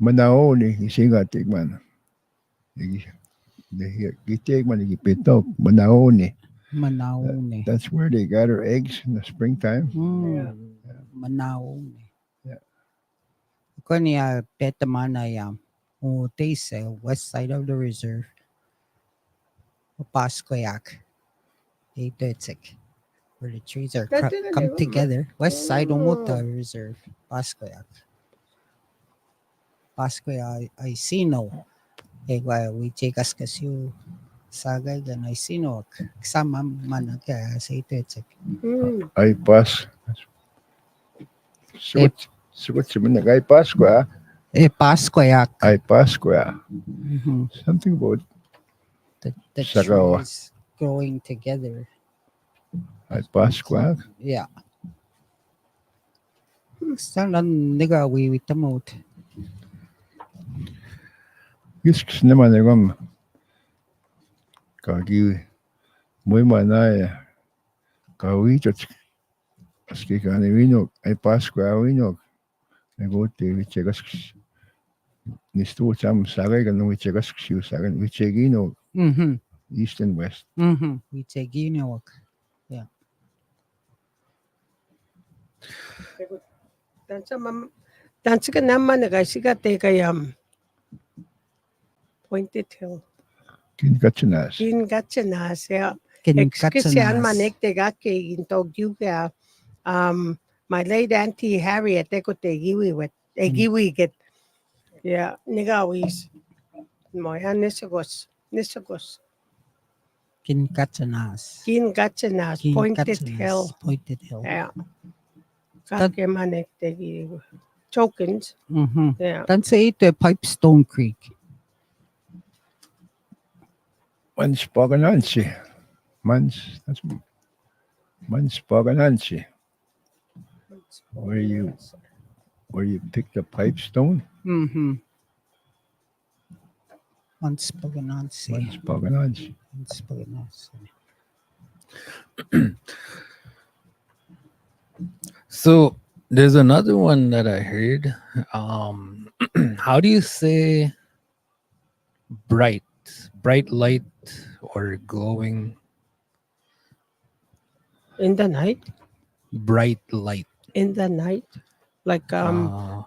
[SPEAKER 3] Manao ni isinga tigman. Gitigman gipitok. Manao ni.
[SPEAKER 2] Manaone.
[SPEAKER 3] That's where they gather eggs in the springtime.
[SPEAKER 4] Yeah.
[SPEAKER 2] Manaone.
[SPEAKER 3] Yeah.
[SPEAKER 2] Ako niya petamana yam. O taste west side of the reserve. O Paskoyak. Ito itsik. Where the trees are
[SPEAKER 4] That didn't
[SPEAKER 2] come
[SPEAKER 4] even-
[SPEAKER 2] together. West side
[SPEAKER 4] Oh.
[SPEAKER 2] Umuta Reserve. Paskoyak. Paskoyak ay sino. We take us kasi sagay gan ay sino. Kasama man kaya sa ito itsik.
[SPEAKER 4] Hmm.
[SPEAKER 3] Ay pas. Suot si man ay Pasqua.
[SPEAKER 2] Paskoyak.
[SPEAKER 3] Ay Pasqua.
[SPEAKER 2] Mhm.
[SPEAKER 3] Something about
[SPEAKER 2] The
[SPEAKER 3] Sagawa.
[SPEAKER 2] trees growing together.
[SPEAKER 3] ay Pasqua.
[SPEAKER 2] Yeah. Sana nigga we with the moat.
[SPEAKER 3] Gis naman ay kagi muy manay kawit at Skikani Winok, ay Pasqua Winok. Naguti, Wichegas, Nistu Sam Saga, and Wichegas, Saga, Wichegino,
[SPEAKER 2] Mm-hmm.
[SPEAKER 3] East and West.
[SPEAKER 2] Mm-hmm. We take ginawak.
[SPEAKER 4] Tansa ka naman nagasiga te kayam Pointed Hill.
[SPEAKER 3] Kinkachinas.
[SPEAKER 4] Kin gatsanas ya.
[SPEAKER 2] Kin
[SPEAKER 4] Excusyan
[SPEAKER 2] katsanas.
[SPEAKER 4] manik te gaki intog yuga. My late auntie Harriet te ko te giwi wet. Te giwi get. Yeah, nigawis. Moya nisagos. Nisagos.
[SPEAKER 2] Kin katsanas.
[SPEAKER 4] Kin gatsanas.
[SPEAKER 2] Kin
[SPEAKER 4] Pointed
[SPEAKER 2] katsanas.
[SPEAKER 4] Hill.
[SPEAKER 2] Pointed Hill.
[SPEAKER 4] Yeah. Kake manik te giwi. Tokens.
[SPEAKER 2] Mm-hmm.
[SPEAKER 4] Yeah.
[SPEAKER 2] Tansa ito Pipestone Creek.
[SPEAKER 3] Mans Paganansi. Mans, that's Mans Paganansi. Where you pick the pipestone?
[SPEAKER 2] Mm-hmm. Once Paganansi.
[SPEAKER 3] Mans Paganansi.
[SPEAKER 2] Once Paganansi.
[SPEAKER 1] So there's another one that I heard. How do you say bright? Bright light or glowing
[SPEAKER 4] In the night.
[SPEAKER 1] bright light?
[SPEAKER 4] In the night. Like
[SPEAKER 1] Uh,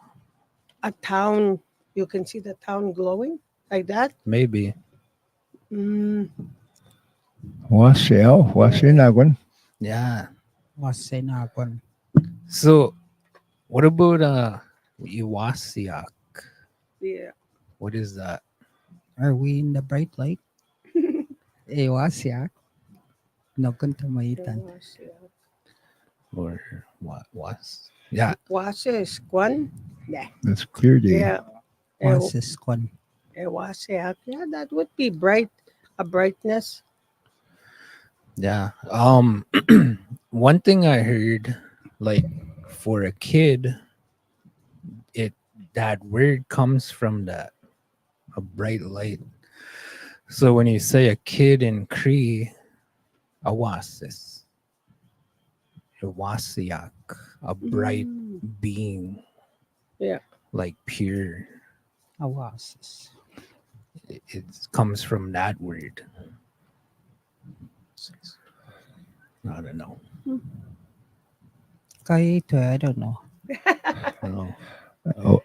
[SPEAKER 4] a town. You can see the town glowing like that.
[SPEAKER 1] maybe.
[SPEAKER 4] Mm,
[SPEAKER 3] Wasinagon.
[SPEAKER 1] Yeah.
[SPEAKER 2] Wasenagon.
[SPEAKER 1] So what about Iwasiak?
[SPEAKER 4] yeah.
[SPEAKER 1] What is that?
[SPEAKER 2] Are we in the bright light? Wasyak. No kuntamaitan.
[SPEAKER 1] Or what was? Yeah.
[SPEAKER 4] Wasa Kwan. Yeah.
[SPEAKER 3] That's clear day.
[SPEAKER 4] Yeah.
[SPEAKER 2] Wasisquan.
[SPEAKER 4] Wasa. Yeah, that would be bright. A brightness.
[SPEAKER 1] Yeah. One thing I heard, like for a kid, that word comes from that, a bright light. So when you say a kid in Cree, awasis, awasiak, a bright being,
[SPEAKER 4] Yeah.
[SPEAKER 1] like pure.
[SPEAKER 2] Awasis.
[SPEAKER 1] It comes from that word. I don't know.
[SPEAKER 2] Kaya ito, I don't know.
[SPEAKER 1] I don't know.
[SPEAKER 3] Oh,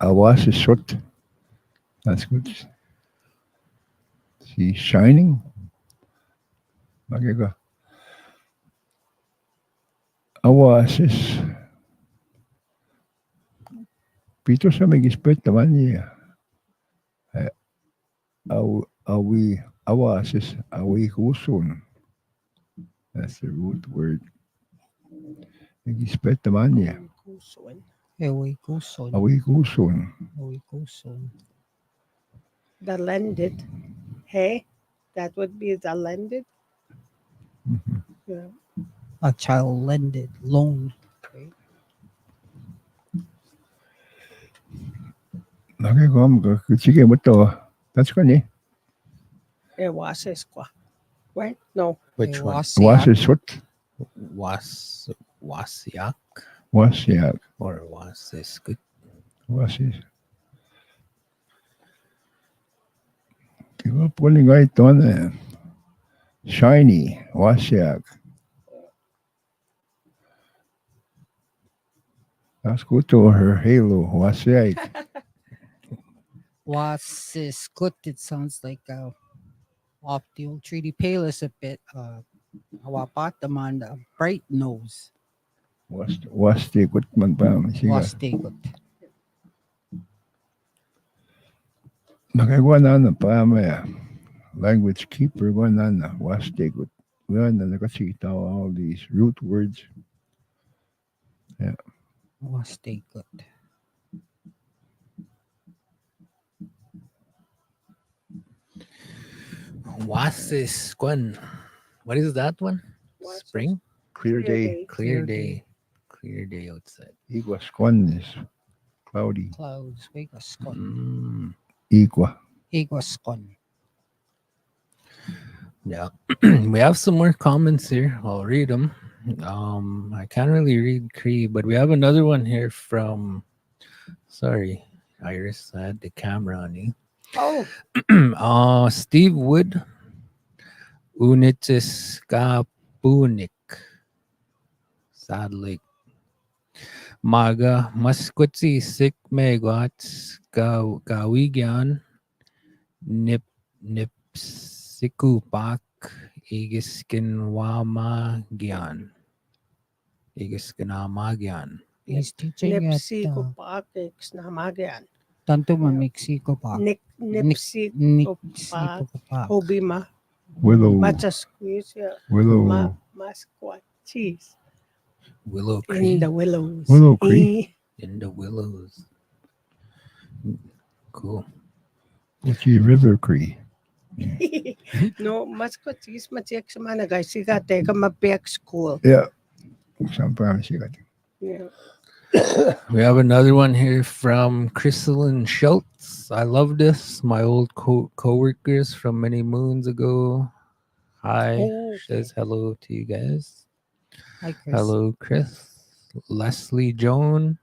[SPEAKER 3] Awasisot. That's good. See, shining. Magiga. Awasis. Pito sa may gispet naman niya. Awi, awasis, awi kusun. That's the root word. Gispet naman niya.
[SPEAKER 2] Ewi kuson.
[SPEAKER 3] Awi kusun.
[SPEAKER 2] Ewi kuson.
[SPEAKER 4] The lended. Hey, that would be the lended.
[SPEAKER 3] Mhm.
[SPEAKER 4] Yeah.
[SPEAKER 2] A child lended. Loan.
[SPEAKER 3] Nakikom, sige mo to. That's good, eh?
[SPEAKER 4] Wasa Squa. Right? No.
[SPEAKER 1] Which one?
[SPEAKER 3] Awasisot.
[SPEAKER 1] Wasiak
[SPEAKER 3] Wasiak.
[SPEAKER 1] or wasis? Good.
[SPEAKER 3] Wasis. Diba pulling right on there. Shiny. Wasiak. That's good to her halo. Wasiak.
[SPEAKER 2] Wasiskut. It sounds like off the old Treaty Palis a bit. Awapataman, a bright nose.
[SPEAKER 3] Wasti good man pa.
[SPEAKER 2] Wastegut.
[SPEAKER 3] Nakagawa na pa maya. Language keeper go na Wasti good. Well, na nakasita all these root words.
[SPEAKER 2] Wastegut.
[SPEAKER 1] Wasis Gwen. What is that one?
[SPEAKER 4] Wasis.
[SPEAKER 1] Spring?
[SPEAKER 3] Clear day.
[SPEAKER 1] Clear
[SPEAKER 2] Clear
[SPEAKER 1] day. Clear day outside.
[SPEAKER 3] Igwa squan is cloudy.
[SPEAKER 2] Clouds. Vegaskon.
[SPEAKER 3] Igwa.
[SPEAKER 2] Egaskon.
[SPEAKER 1] Yeah. We have some more comments here. I'll read them. I can't really read Cree, but we have another one here from. Sorry, Iris, I had the camera on you.
[SPEAKER 4] Oh,
[SPEAKER 1] Steve Wood, Unitis Kapunik, Sadly. Maga, Maskwatsi, Sik Megwats, Gawigyan, Nip, Nipsikupak, Igiskinwamagyan. Igiskinamagyan.
[SPEAKER 2] He's teaching at
[SPEAKER 4] Nipsi ko pa kicks na magyan.
[SPEAKER 2] Tanto Mexico pa.
[SPEAKER 4] Nipsi
[SPEAKER 2] Mexico pa.
[SPEAKER 4] hobi ma
[SPEAKER 3] Willow,
[SPEAKER 4] matcha squeeze ya
[SPEAKER 3] Willow,
[SPEAKER 4] masquat cheese
[SPEAKER 1] Willow
[SPEAKER 4] in
[SPEAKER 1] Cree.
[SPEAKER 4] the willows.
[SPEAKER 3] Willow Cree.
[SPEAKER 1] In the willows. Cool.
[SPEAKER 3] What's River Cree?
[SPEAKER 4] No, masquat cheese matiyak sa mana guys. Siga teka mapiak school.
[SPEAKER 3] Yeah, sometimes you got.
[SPEAKER 4] Yeah.
[SPEAKER 1] We have another one here from Crystalline Schultz. I love this. My old co-workers from many moons ago. Hi.
[SPEAKER 4] Oh,
[SPEAKER 1] Says hello to you guys.
[SPEAKER 2] Hi, Chris.
[SPEAKER 1] Hello, Chris. Leslie Joan.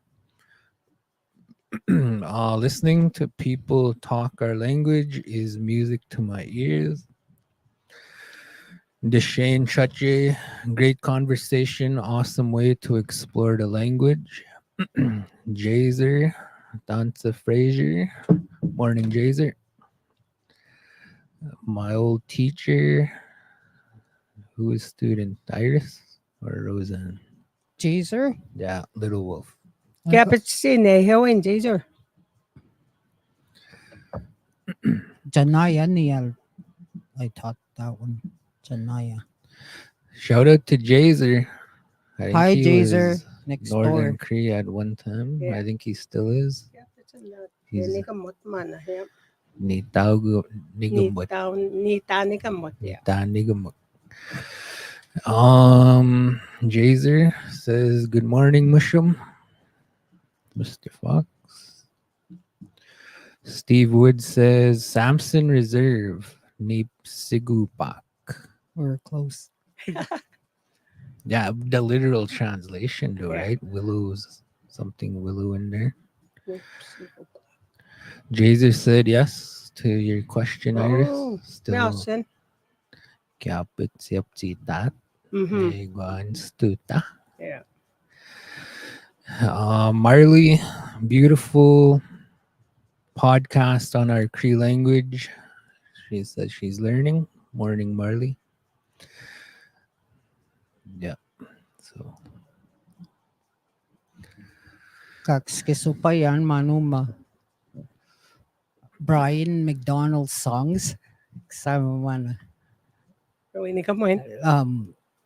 [SPEAKER 1] Listening to people talk our language is music to my ears. Deshane Chache, great conversation, awesome way to explore the language. Jazer, Danza Fraser, morning Jazer. My old teacher, who is student Iris or Roseanne?
[SPEAKER 2] Chaser?
[SPEAKER 1] Yeah, Little Wolf.
[SPEAKER 4] kapit sine hewan jaser.
[SPEAKER 2] Janaya Niel. I taught that one. Janaya.
[SPEAKER 1] Shout out to Jazer. I think
[SPEAKER 2] Hi,
[SPEAKER 1] he
[SPEAKER 2] Jazer.
[SPEAKER 1] was
[SPEAKER 2] Next
[SPEAKER 1] Northern
[SPEAKER 2] door.
[SPEAKER 1] Cree at one time.
[SPEAKER 4] Yeah.
[SPEAKER 1] I think he still is. He's
[SPEAKER 4] Ni kamot man he.
[SPEAKER 1] ni tawag
[SPEAKER 4] Ni
[SPEAKER 1] nigamot.
[SPEAKER 4] taon ni tani kamot ya.
[SPEAKER 1] Nigamot. Jazer says good morning, Mushum. Mr. Fox. Steve Wood says Samson Reserve, Nip Sigupak.
[SPEAKER 2] We're close.
[SPEAKER 1] Yeah, the literal translation, though,
[SPEAKER 4] Yeah.
[SPEAKER 1] right? Willows, something willow in there. Jazer said yes to your question, Iris.
[SPEAKER 4] Oh,
[SPEAKER 1] Still
[SPEAKER 4] Nelson.
[SPEAKER 1] kapit siapsitat.
[SPEAKER 4] Mhm.
[SPEAKER 1] Eguan stuta.
[SPEAKER 4] Yeah.
[SPEAKER 1] Marley, beautiful podcast on our Cree language. She says she's learning. Morning, Marley. Yeah. So
[SPEAKER 2] Kakskiso pa yan, manuma. Brian MacDonald songs. Kasama man.
[SPEAKER 4] Gawin ni kamoin.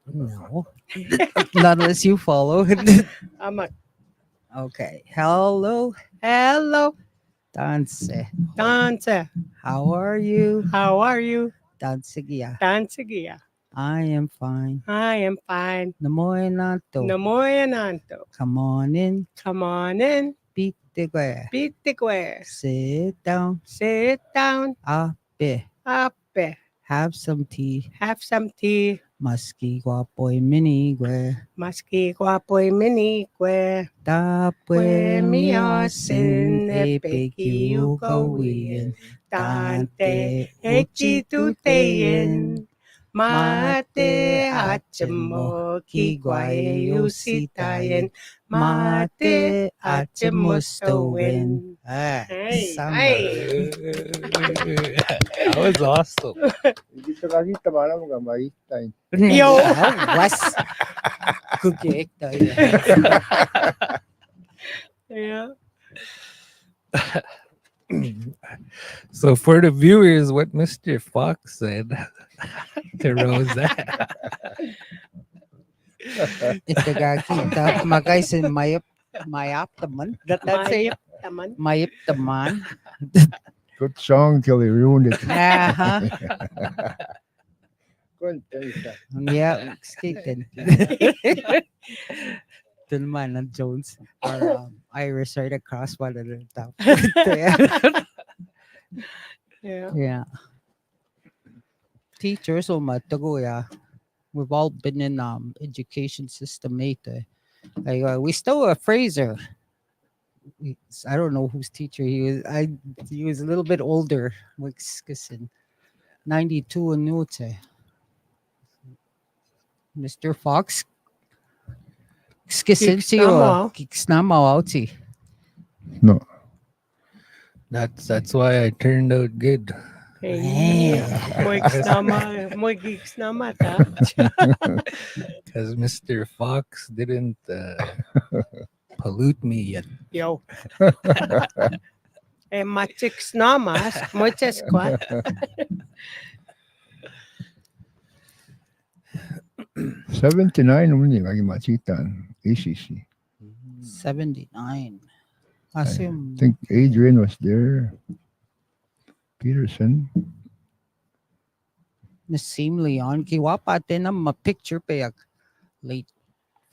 [SPEAKER 2] No. Not unless you follow.
[SPEAKER 4] Amak.
[SPEAKER 2] Okay. Hello,
[SPEAKER 4] Hello,
[SPEAKER 2] Dance.
[SPEAKER 4] Dancer.
[SPEAKER 2] How are you?
[SPEAKER 4] How are you?
[SPEAKER 2] Dance giya.
[SPEAKER 4] Dansigia.
[SPEAKER 2] I am fine.
[SPEAKER 4] I am fine.
[SPEAKER 2] Namoy na to.
[SPEAKER 4] Namoya nanto.
[SPEAKER 2] Come on in.
[SPEAKER 4] Come on in.
[SPEAKER 2] Beat the square.
[SPEAKER 4] Beat the square.
[SPEAKER 2] Sit down.
[SPEAKER 4] Sit down.
[SPEAKER 2] Ape.
[SPEAKER 4] Ape.
[SPEAKER 2] Have some tea.
[SPEAKER 4] Have some tea.
[SPEAKER 2] Maski guapoy minigwe.
[SPEAKER 4] Maski guapoy minique.
[SPEAKER 2] Tapwe
[SPEAKER 4] Miyosin
[SPEAKER 2] miyosin epikiu kawiyin.
[SPEAKER 4] Tante echi tuteyin. Mate achemo kigwaye usitayin. Mate achemo stowin. Hey,
[SPEAKER 2] Samba.
[SPEAKER 4] hey.
[SPEAKER 1] that was awesome.
[SPEAKER 3] Hindi sa kakita mana mga maitay.
[SPEAKER 4] Yo.
[SPEAKER 2] Was. Kukik tayo.
[SPEAKER 4] Yeah.
[SPEAKER 1] So for the viewers, what Mr. Fox said to Roseanne.
[SPEAKER 2] Ito kakita. Magkaisin mayap taman. That's it.
[SPEAKER 4] Taman.
[SPEAKER 2] Mayip taman.
[SPEAKER 3] Good song till he ruined it.
[SPEAKER 2] Aha.
[SPEAKER 3] Contenta.
[SPEAKER 2] Yeah, skating. Ito naman ng Jones. Or Iris right across one of the top.
[SPEAKER 4] Yeah.
[SPEAKER 2] Yeah. Teachers o matago ya. we've all been in education system mate. Like we still a Fraser. I don't know whose teacher he was. He was a little bit older. Like Skissin, 92 and Nute. Mr. Fox. Skissin
[SPEAKER 4] Gigs
[SPEAKER 2] to
[SPEAKER 4] na
[SPEAKER 2] you.
[SPEAKER 4] mo.
[SPEAKER 2] Gigs na mawauti.
[SPEAKER 3] No.
[SPEAKER 1] That's why I turned out good.
[SPEAKER 4] Hey, mo gigs na mata.
[SPEAKER 1] Because Mr. Fox didn't pollute me yet.
[SPEAKER 4] Yo. Matiks namas, mo squat.
[SPEAKER 3] 79 only Magimachitan, ACC.
[SPEAKER 2] 79.
[SPEAKER 3] I
[SPEAKER 2] Assume
[SPEAKER 3] think Adrian was there. Peterson.
[SPEAKER 2] Nassim Leon. Kiwapa tinam ma-picture payak. Late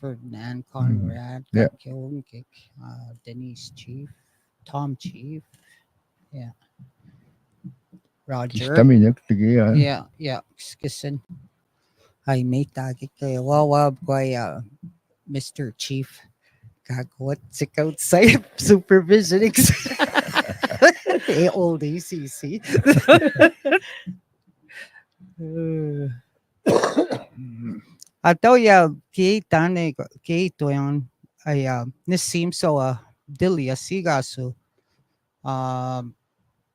[SPEAKER 2] Ferdinand Conrad.
[SPEAKER 3] Yeah.
[SPEAKER 2] Kakyonkik. Denise Chief. Tom Chief. Yeah. Roger.
[SPEAKER 3] Istaminak tigiyan.
[SPEAKER 2] Yeah. Skissin. Ay may tagi kayo. Wawab ko ay Mr. Chief. Kagwat sick outside supervision. Old ACC. Ataw ya kito yan ay Nassim so Dilia Sigaso.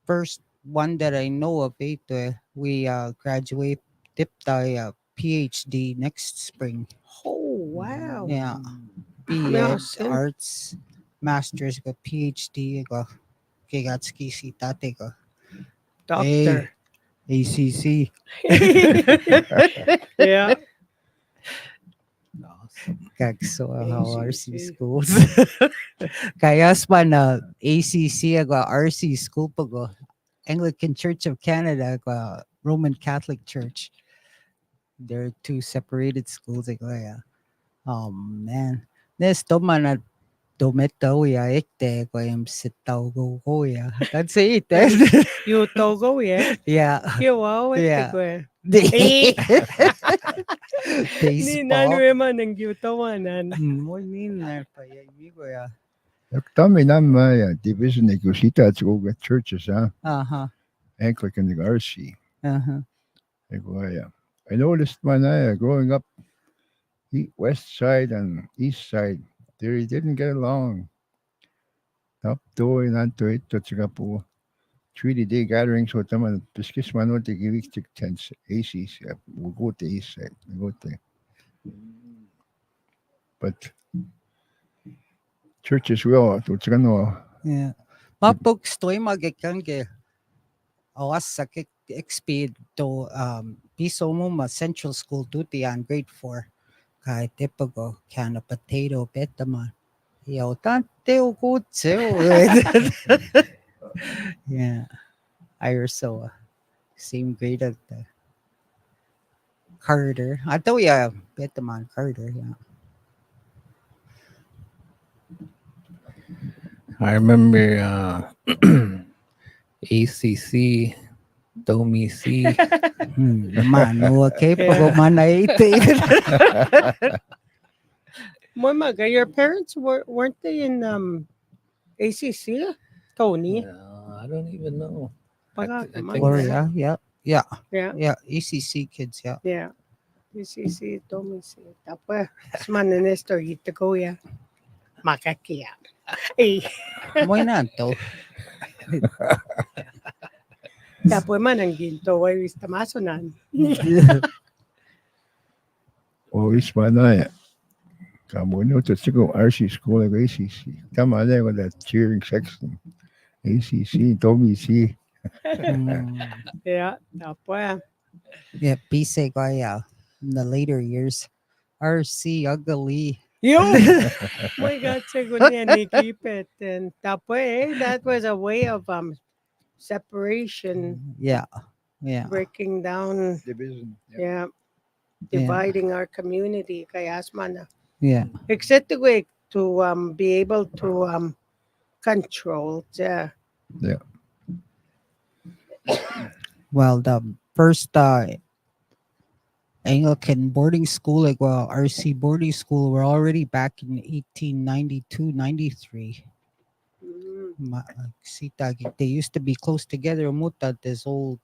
[SPEAKER 2] First one that I know of ito we graduate tip tayo PhD next spring.
[SPEAKER 4] Oh, wow.
[SPEAKER 2] Yeah.
[SPEAKER 4] Yes,
[SPEAKER 2] B.Ed. Arts Masters ko PhD ko Kigatski si tate ko.
[SPEAKER 4] Doctor.
[SPEAKER 2] ACC.
[SPEAKER 4] Yeah.
[SPEAKER 2] Kagso how RC
[SPEAKER 4] ACC.
[SPEAKER 2] schools. Kaya pa na ACC ako RC school pa ko. Anglican Church of Canada ko Roman Catholic Church. They're two separated schools ako yeah. Oh man. Nesto man na dumetaw ya ekte ko yung sitaw ko ya. That's it.
[SPEAKER 4] You togo, yeah.
[SPEAKER 2] Yeah.
[SPEAKER 4] You wow,
[SPEAKER 2] Yeah.
[SPEAKER 4] Eh. Ni
[SPEAKER 2] Baseball.
[SPEAKER 4] nanueman ng giutawan.
[SPEAKER 2] Mo ni na pa ya amigo ya.
[SPEAKER 3] Tami naman division ni Kusita at school at churches, huh?
[SPEAKER 2] Uh-huh.
[SPEAKER 3] Anglican and RC.
[SPEAKER 2] Uh-huh.
[SPEAKER 3] I noticed when growing up, west side and east side, they didn't get along. Up doon nanto ito tsaka po 3-day gatherings with them and piskis mano te givik tik tents ACs. We'll go to east side. We'll go to. But churches will to tsaka no.
[SPEAKER 2] Yeah. Mapog stoy magikan ke awas sakit exped to piso mo ma central school duty on grade 4 kahit tipago can a potato betaman yo tante o kutseo. Yeah. I also same grade at the Carter. I thought yeah betaman Carter yeah.
[SPEAKER 1] I remember ACC, Domi C.
[SPEAKER 2] Man, okay, pago man na ite.
[SPEAKER 4] Moimaga, your parents weren't they in ACC? Tony?
[SPEAKER 1] I don't even know.
[SPEAKER 4] Paga,
[SPEAKER 1] I
[SPEAKER 4] man.
[SPEAKER 1] think-
[SPEAKER 2] Or yeah.
[SPEAKER 4] Yeah.
[SPEAKER 2] ACC kids, yeah.
[SPEAKER 4] Yeah. ACC, Tony. Tapos, man na Nestor, hito ko ya. Makakiya. Eh.
[SPEAKER 2] Why not though?
[SPEAKER 4] Tapos man ang ginto, ay wis tamasonan.
[SPEAKER 3] Always manaya. Kamuno to tsaka RC school of ACC. Tama na with that cheering section. ACC, Tommy C.
[SPEAKER 4] Yeah. Tapos,
[SPEAKER 2] Yeah, PC ko yeah. In the later years, RC ugly.
[SPEAKER 4] yo! My God, siguro niya nikipit. And tapos that was a way of separation,
[SPEAKER 2] Yeah.
[SPEAKER 4] breaking down,
[SPEAKER 3] Division.
[SPEAKER 4] yeah, dividing our community. Kaya asman na.
[SPEAKER 2] Yeah.
[SPEAKER 4] Except the way to be able to control. Yeah.
[SPEAKER 2] Well, the first Anglican boarding school, like well, RC boarding school, were already back in 1892, 93. They used to be close together. Muta, this old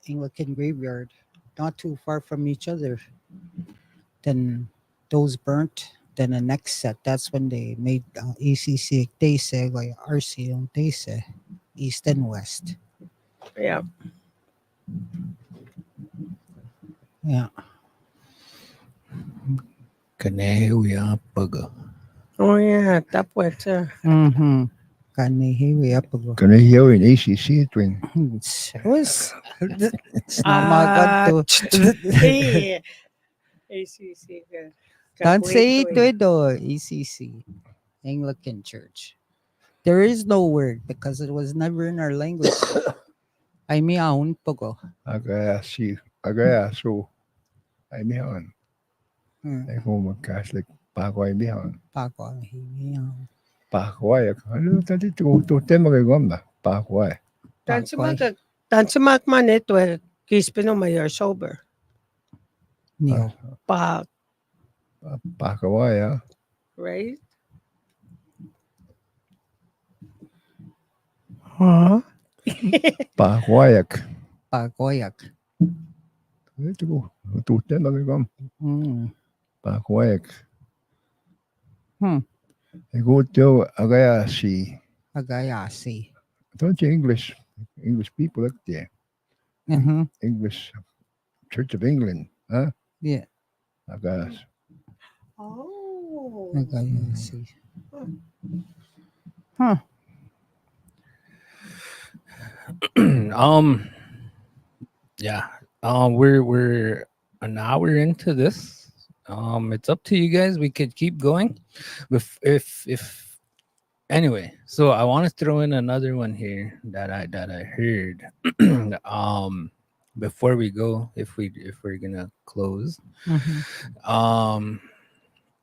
[SPEAKER 2] Anglican graveyard, not too far from each other. Then those burnt. Then the next set, that's when they made ACC Tese, like RC on Tese, East and West.
[SPEAKER 4] Yeah.
[SPEAKER 2] Yeah.
[SPEAKER 1] Kanehuya Paga.
[SPEAKER 4] Oh yeah, tapos
[SPEAKER 2] Mm-hmm. Kanihiwi up.
[SPEAKER 3] Can I hear in ACC twin?
[SPEAKER 2] It's not my god
[SPEAKER 4] eh, ACC ka.
[SPEAKER 2] Don't say
[SPEAKER 4] Kakwento eh.
[SPEAKER 2] it though, ECC, Anglican Church. There is no word because it was never in our language. I mean, aun pogo.
[SPEAKER 3] Agaya so I mean I home Catholic Pakwai Mihan.
[SPEAKER 2] Pago.
[SPEAKER 3] Pakwai. Ano tadi to tema kay gomba. Pakwai.
[SPEAKER 4] Tansimak man ito eh. Kispino mayor sober.
[SPEAKER 2] Neo.
[SPEAKER 4] Pa,
[SPEAKER 3] Pakwai.
[SPEAKER 4] right? Huh?
[SPEAKER 3] Pakwayak.
[SPEAKER 2] Pagoyak.
[SPEAKER 3] Ito to tema kay gom. Pakwayak. I go to Agaya si.
[SPEAKER 2] Agayasi.
[SPEAKER 3] Don't you English people up there?
[SPEAKER 2] Mm-hmm.
[SPEAKER 3] English Church of England, huh?
[SPEAKER 2] Yeah.
[SPEAKER 3] Agas.
[SPEAKER 4] Oh.
[SPEAKER 2] Agayasi. Huh.
[SPEAKER 1] Yeah. We're an hour into this. It's up to you guys. We could keep going. If anyway, so I want to throw in another one here that I heard. Before we go, if we're gonna close.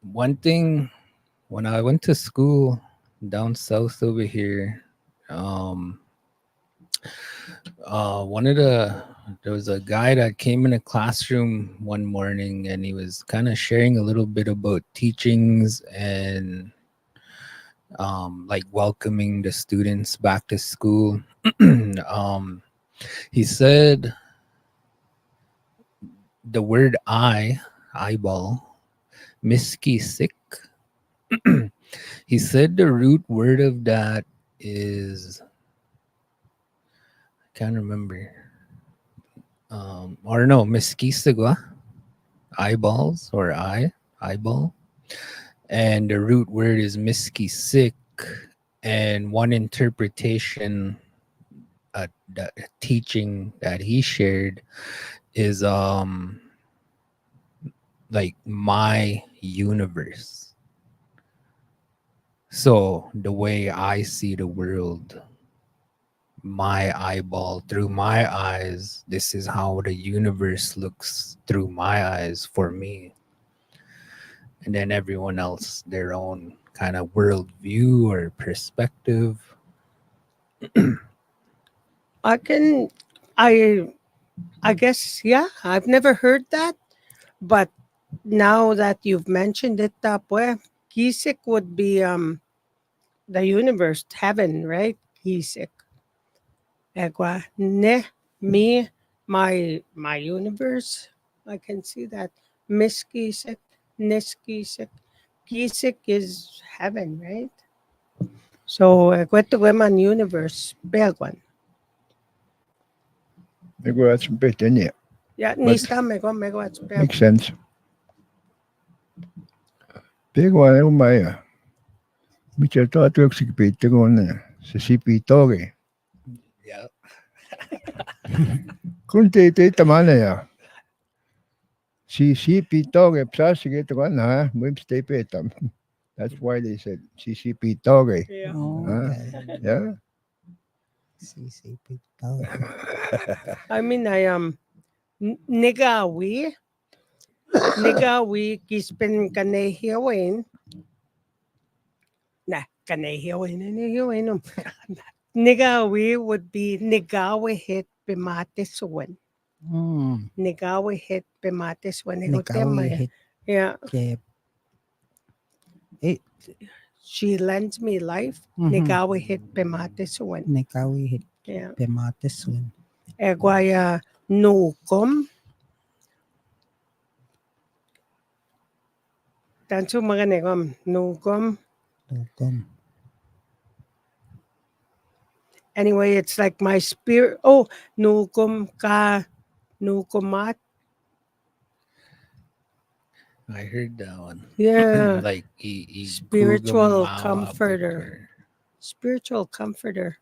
[SPEAKER 1] One thing, when I went to school down south over here, there was a guy that came in a classroom one morning, and he was kind of sharing a little bit about teachings and like welcoming the students back to school. He said the word eyeball, miski sick. He said the root word of that is, I can't remember. Or no, miskisagwa, eyeballs or eyeball. And the root word is miski sick. And one interpretation, the teaching that he shared is like my universe. So the way I see the world, my eyeball, through my eyes, this is how the universe looks through my eyes for me. And then everyone else, their own kind of worldview or perspective.
[SPEAKER 4] I guess, yeah, I've never heard that. But now that you've mentioned it, pues, Kisik would be the universe, heaven, right? Kisik. Egwa, ne, me, my universe. I can see that. Miss Kisik, Nis Kisik. Kisik is heaven, right? So, kwento man universe, begwan.
[SPEAKER 3] I go out some bit in it.
[SPEAKER 4] Yeah, nista megawatts.
[SPEAKER 3] Makes sense. Big one, oh my. Which I thought works a bit to go on there. CP Toge.
[SPEAKER 1] Yeah.
[SPEAKER 3] Kunti tamana ya. CCP Toge, Psasi get one, huh? Wimp stay petam. That's why they said CCP Toge.
[SPEAKER 4] Yeah.
[SPEAKER 2] Okay.
[SPEAKER 3] Yeah.
[SPEAKER 2] CCP.
[SPEAKER 4] I mean, I am Nigawi kispin kanehiawin. Nah, kanehiawin. Nigawi would be Nigawi hit bimate suwan. Nigawi hit pematis when
[SPEAKER 2] Nikawi hit
[SPEAKER 4] Yeah,
[SPEAKER 2] ke it
[SPEAKER 4] she lends me life.
[SPEAKER 2] Mhm.
[SPEAKER 4] Nigawi hit pematis when.
[SPEAKER 2] nikawi hit
[SPEAKER 4] Yeah.
[SPEAKER 2] pematis win.
[SPEAKER 4] Egwaya nukom. Tansu mga negom. Nukom.
[SPEAKER 2] Lugom.
[SPEAKER 4] Anyway, it's like my spirit. Oh, nukom ka. Nukomat.
[SPEAKER 1] I heard that one.
[SPEAKER 4] Yeah.
[SPEAKER 1] Like
[SPEAKER 4] Spiritual
[SPEAKER 1] gugamawa
[SPEAKER 4] comforter. Spiritual comforter.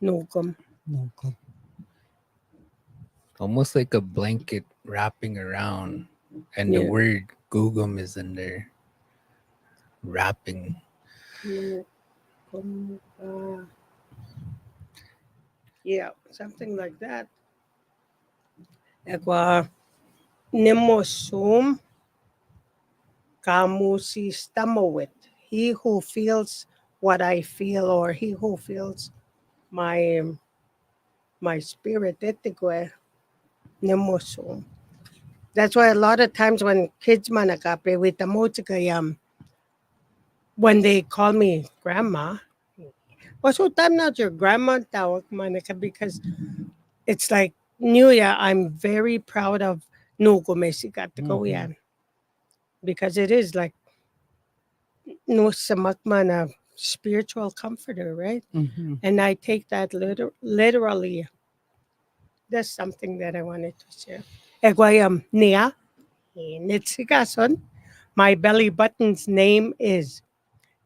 [SPEAKER 4] Nukom.
[SPEAKER 2] Lugom.
[SPEAKER 1] almost like a blanket wrapping around, and the
[SPEAKER 4] Yeah.
[SPEAKER 1] word gugum is in there, wrapping.
[SPEAKER 4] Nukom ka. Yeah, something like that. Egwa nimosum kamusi stamowit. He who feels what I feel, or he who feels my my spirit etigwe nimosum. That's why a lot of times when kids manakape with the motika when they call me grandma, well, so I'm not your grandma tawag manaka because it's like New Year. I'm very proud of Nugo Mesikat yan because it is like no samakman a spiritual comforter, right?
[SPEAKER 2] Mhm.
[SPEAKER 4] And I take that literally. That's something that I wanted to share. Egwayam Nia, Nitsigason. My belly button's name is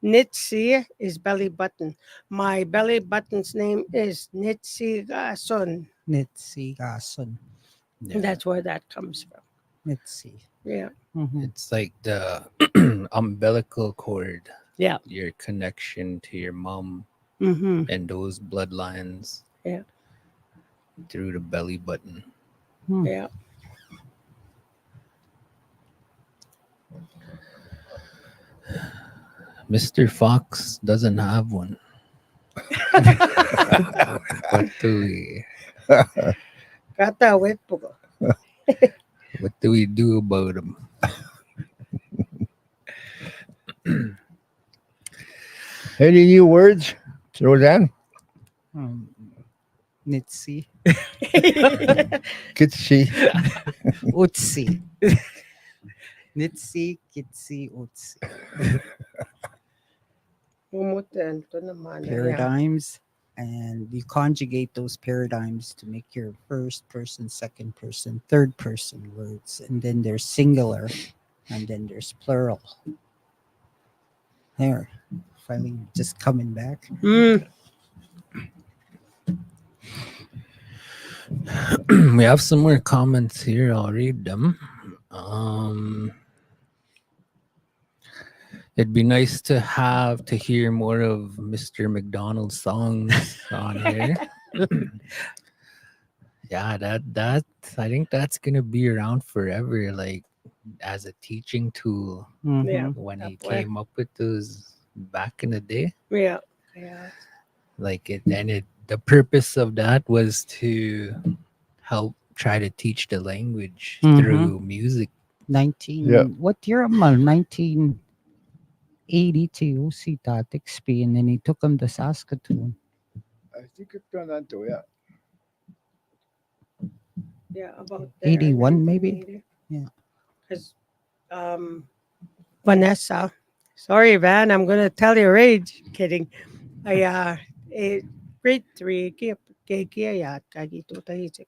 [SPEAKER 4] Nitsi is belly button. My belly button's name is Nitsigason.
[SPEAKER 2] Nitsi gason.
[SPEAKER 1] Yeah.
[SPEAKER 4] That's where that comes from.
[SPEAKER 2] Nitsi.
[SPEAKER 4] Yeah.
[SPEAKER 2] Mhm.
[SPEAKER 1] It's like the umbilical cord,
[SPEAKER 4] Yeah.
[SPEAKER 1] your connection to your mom
[SPEAKER 4] Mm-hmm.
[SPEAKER 1] and those bloodlines
[SPEAKER 4] Yeah.
[SPEAKER 1] through the belly button.
[SPEAKER 2] Hmm.
[SPEAKER 4] Yeah.
[SPEAKER 1] Mr. Fox doesn't have one. What do we
[SPEAKER 4] Kata wet pugo.
[SPEAKER 1] what do we do about him?
[SPEAKER 3] Any new words, Roseanne?
[SPEAKER 2] Nitsi.
[SPEAKER 3] Kitsi.
[SPEAKER 2] Utsi. Nitsi, kitsi, utsi.
[SPEAKER 4] Umutan to naman. Yeah.
[SPEAKER 2] Paradigms. And you conjugate those paradigms to make your first person, second person, third person words. And then there's singular. And then there's plural. There. Finally, just coming back.
[SPEAKER 4] Mm.
[SPEAKER 1] We have some more comments here. I'll read them. It'd be nice to hear more of Mr. MacDonald's songs on here. Yeah, that I think that's gonna be around forever, like as a teaching tool
[SPEAKER 4] Yeah.
[SPEAKER 2] Mhm.
[SPEAKER 1] when he
[SPEAKER 4] That way.
[SPEAKER 1] came up with those back in the day.
[SPEAKER 4] Yeah. Yeah.
[SPEAKER 1] Like the purpose of that was to help try to teach the language
[SPEAKER 2] Mhm.
[SPEAKER 1] through music.
[SPEAKER 2] 19,
[SPEAKER 3] Yeah.
[SPEAKER 2] what year am I? 1982, si Tatix P, and then he took him to Saskatoon.
[SPEAKER 3] I think it's done that too, yeah.
[SPEAKER 4] Yeah. About
[SPEAKER 2] 81 maybe?
[SPEAKER 4] 1980.
[SPEAKER 2] Yeah.
[SPEAKER 4] Because Vanessa, sorry, Van, I'm going to tell your age. Kidding. I, grade 3, kaya kagito tahisik.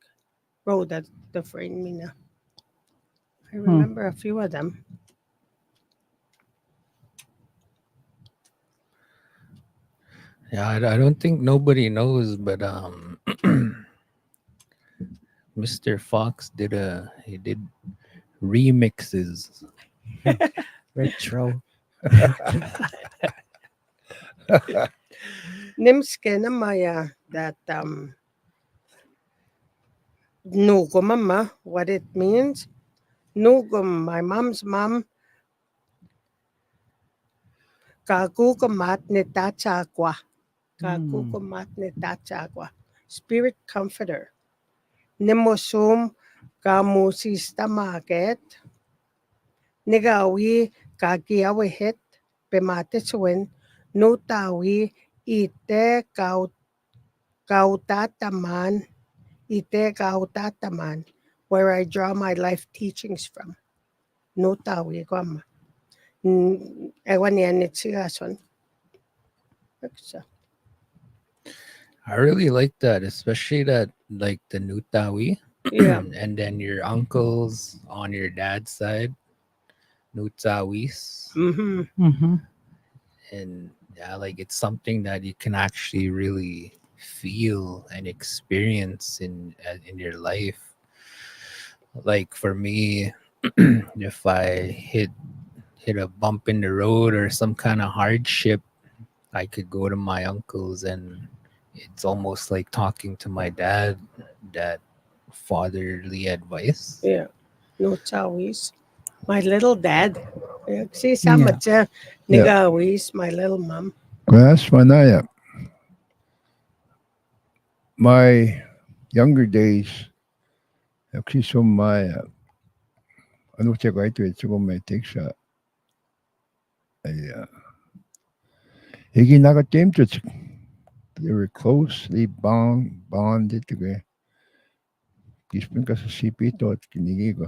[SPEAKER 4] Bro, that's the friend me na. I remember a few of them.
[SPEAKER 1] Yeah, I don't think nobody knows, but Mr. Fox he did remixes.
[SPEAKER 2] Retro.
[SPEAKER 4] Nimske na maya that nugo mama, what it means. Nugum, my mom's mom, kagukumat ni tachagwa. Kagukumat ni tachagwa. Spirit comforter. Nimosum kamusista market. Negawi kakiawe hit pematiswin nutawi ite kautataman where I draw my life teachings from. Nutawi kwama. Ewan yan itsigason.
[SPEAKER 1] I really like that, especially that like the Nutawi.
[SPEAKER 4] Yeah.
[SPEAKER 1] And then your uncles on your dad's side, Nutawis.
[SPEAKER 4] Mm-hmm.
[SPEAKER 2] Mm-hmm.
[SPEAKER 1] And yeah, like it's something that you can actually really feel and experience in your life. Like for me, if I hit a bump in the road or some kind of hardship, I could go to my uncles, and it's almost like talking to my dad, that fatherly advice.
[SPEAKER 4] Yeah. Nutawis. My little dad. See,
[SPEAKER 2] Yeah.
[SPEAKER 4] Samacha Nigawis, my little mom.
[SPEAKER 3] Grass manaya. My younger days, actually, so my ano siya ko ito may take siya ay higi nakatim to they were closely bonded together. Kispin ka sa CP to at kinigi ko.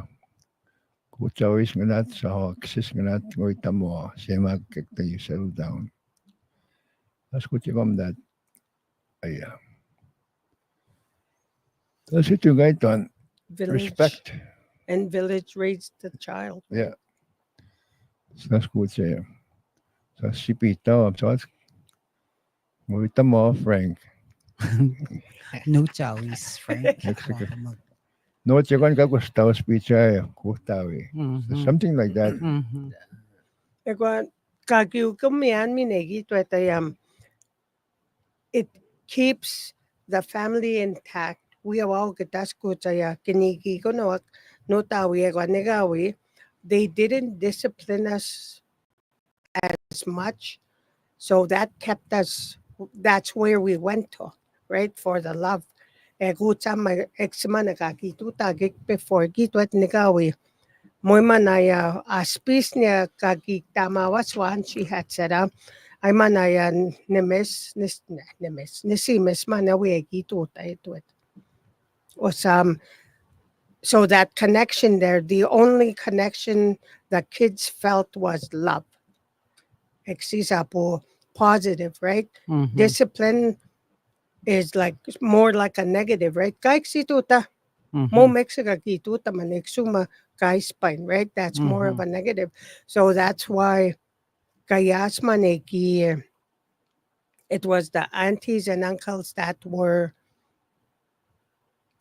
[SPEAKER 3] Kutsawis nga nat sa aksis nga nat ngoy tamo siya magkakta you settle down. That's what you come that ay that's it you guys on
[SPEAKER 4] Village
[SPEAKER 3] respect.
[SPEAKER 4] and village raised the child.
[SPEAKER 3] Yeah. So that's good siya. Sa CP to so that's ngoy tamo Frank.
[SPEAKER 2] No choice, Frank.
[SPEAKER 3] Mexico. No, siya kan kagustaw speech ay kustawi.
[SPEAKER 2] Mm-hmm.
[SPEAKER 3] Something like that.
[SPEAKER 2] Mm-hmm.
[SPEAKER 4] Ekwan kagiu kumian minegi tuetayam. It keeps the family intact. We have all getas kutaya kinigi konoak notawi ekwan negawi. They didn't discipline us as much, so that kept us. That's where we went to, right, for the love. Egutama exmana kakitu tagik before gitwet negawi. Moy manaya aspis niya kagik tamawaswan she had said ay manaya nisimis manawi gitu tayo Osam. So that connection there, the only connection the kids felt was love. Exisa po positive, right?
[SPEAKER 2] Mm-hmm.
[SPEAKER 4] Discipline is like more like a negative, right? Kahit si tuta,
[SPEAKER 2] Mm-hmm.
[SPEAKER 4] mo Mexico ki tuta maneksuma kai spine, right? That's more of a negative. So that's why kayas maneki, it was the aunties and uncles that were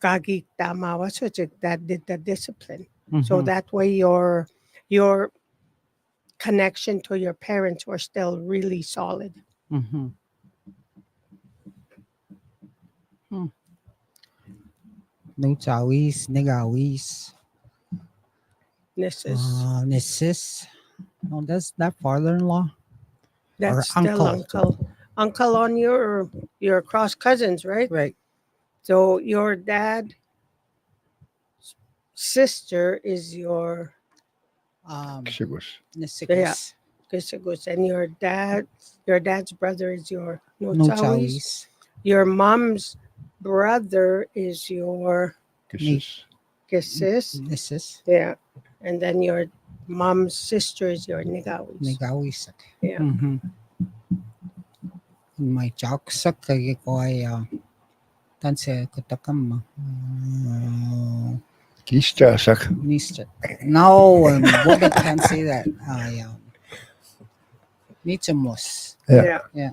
[SPEAKER 4] kagi tamawa that did the discipline. So that way your connection to your parents were still really solid.
[SPEAKER 2] Mm-hmm. No chawis, negawis.
[SPEAKER 4] This is
[SPEAKER 2] Nisis. No, that's that father-in-law.
[SPEAKER 4] that's
[SPEAKER 2] or
[SPEAKER 4] still
[SPEAKER 2] uncle.
[SPEAKER 4] uncle on your cross cousins, right?
[SPEAKER 2] Right.
[SPEAKER 4] So your dad's sister is your
[SPEAKER 3] Sigos.
[SPEAKER 2] Nisikis.
[SPEAKER 4] Kisigus, and your dad's brother is your
[SPEAKER 2] No
[SPEAKER 4] Nochawis.
[SPEAKER 2] chawis.
[SPEAKER 4] Your mom's brother is your
[SPEAKER 3] Kisses.
[SPEAKER 4] Kisis.
[SPEAKER 2] Nisis.
[SPEAKER 4] Yeah. And then your mom's sister is your Nigawis.
[SPEAKER 2] Negawis.
[SPEAKER 4] Yeah.
[SPEAKER 2] Mm-hmm. May chaksak kaya ko ay tanse kutakam.
[SPEAKER 3] Kista sak.
[SPEAKER 2] Mr. No, Boba can't say that. Nichamos.
[SPEAKER 3] Yeah.
[SPEAKER 2] Yeah.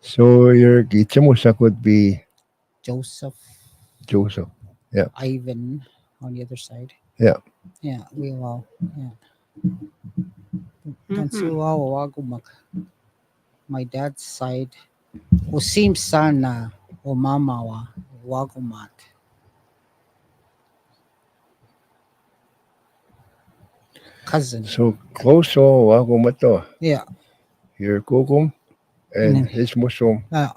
[SPEAKER 3] So your kitchamusak would be
[SPEAKER 2] Joseph,
[SPEAKER 3] Joseph.
[SPEAKER 2] Ivan on the other side.
[SPEAKER 3] Yeah.
[SPEAKER 2] Yeah, we all. Yeah.
[SPEAKER 4] Mhm.
[SPEAKER 2] Tansuwa wagumak. My dad's side. Usim sana o mama wa wagumat. Cousin.
[SPEAKER 3] So close to wagumato.
[SPEAKER 2] Yeah.
[SPEAKER 3] Your kukum and
[SPEAKER 2] Mhm.
[SPEAKER 3] his musum
[SPEAKER 2] Uh,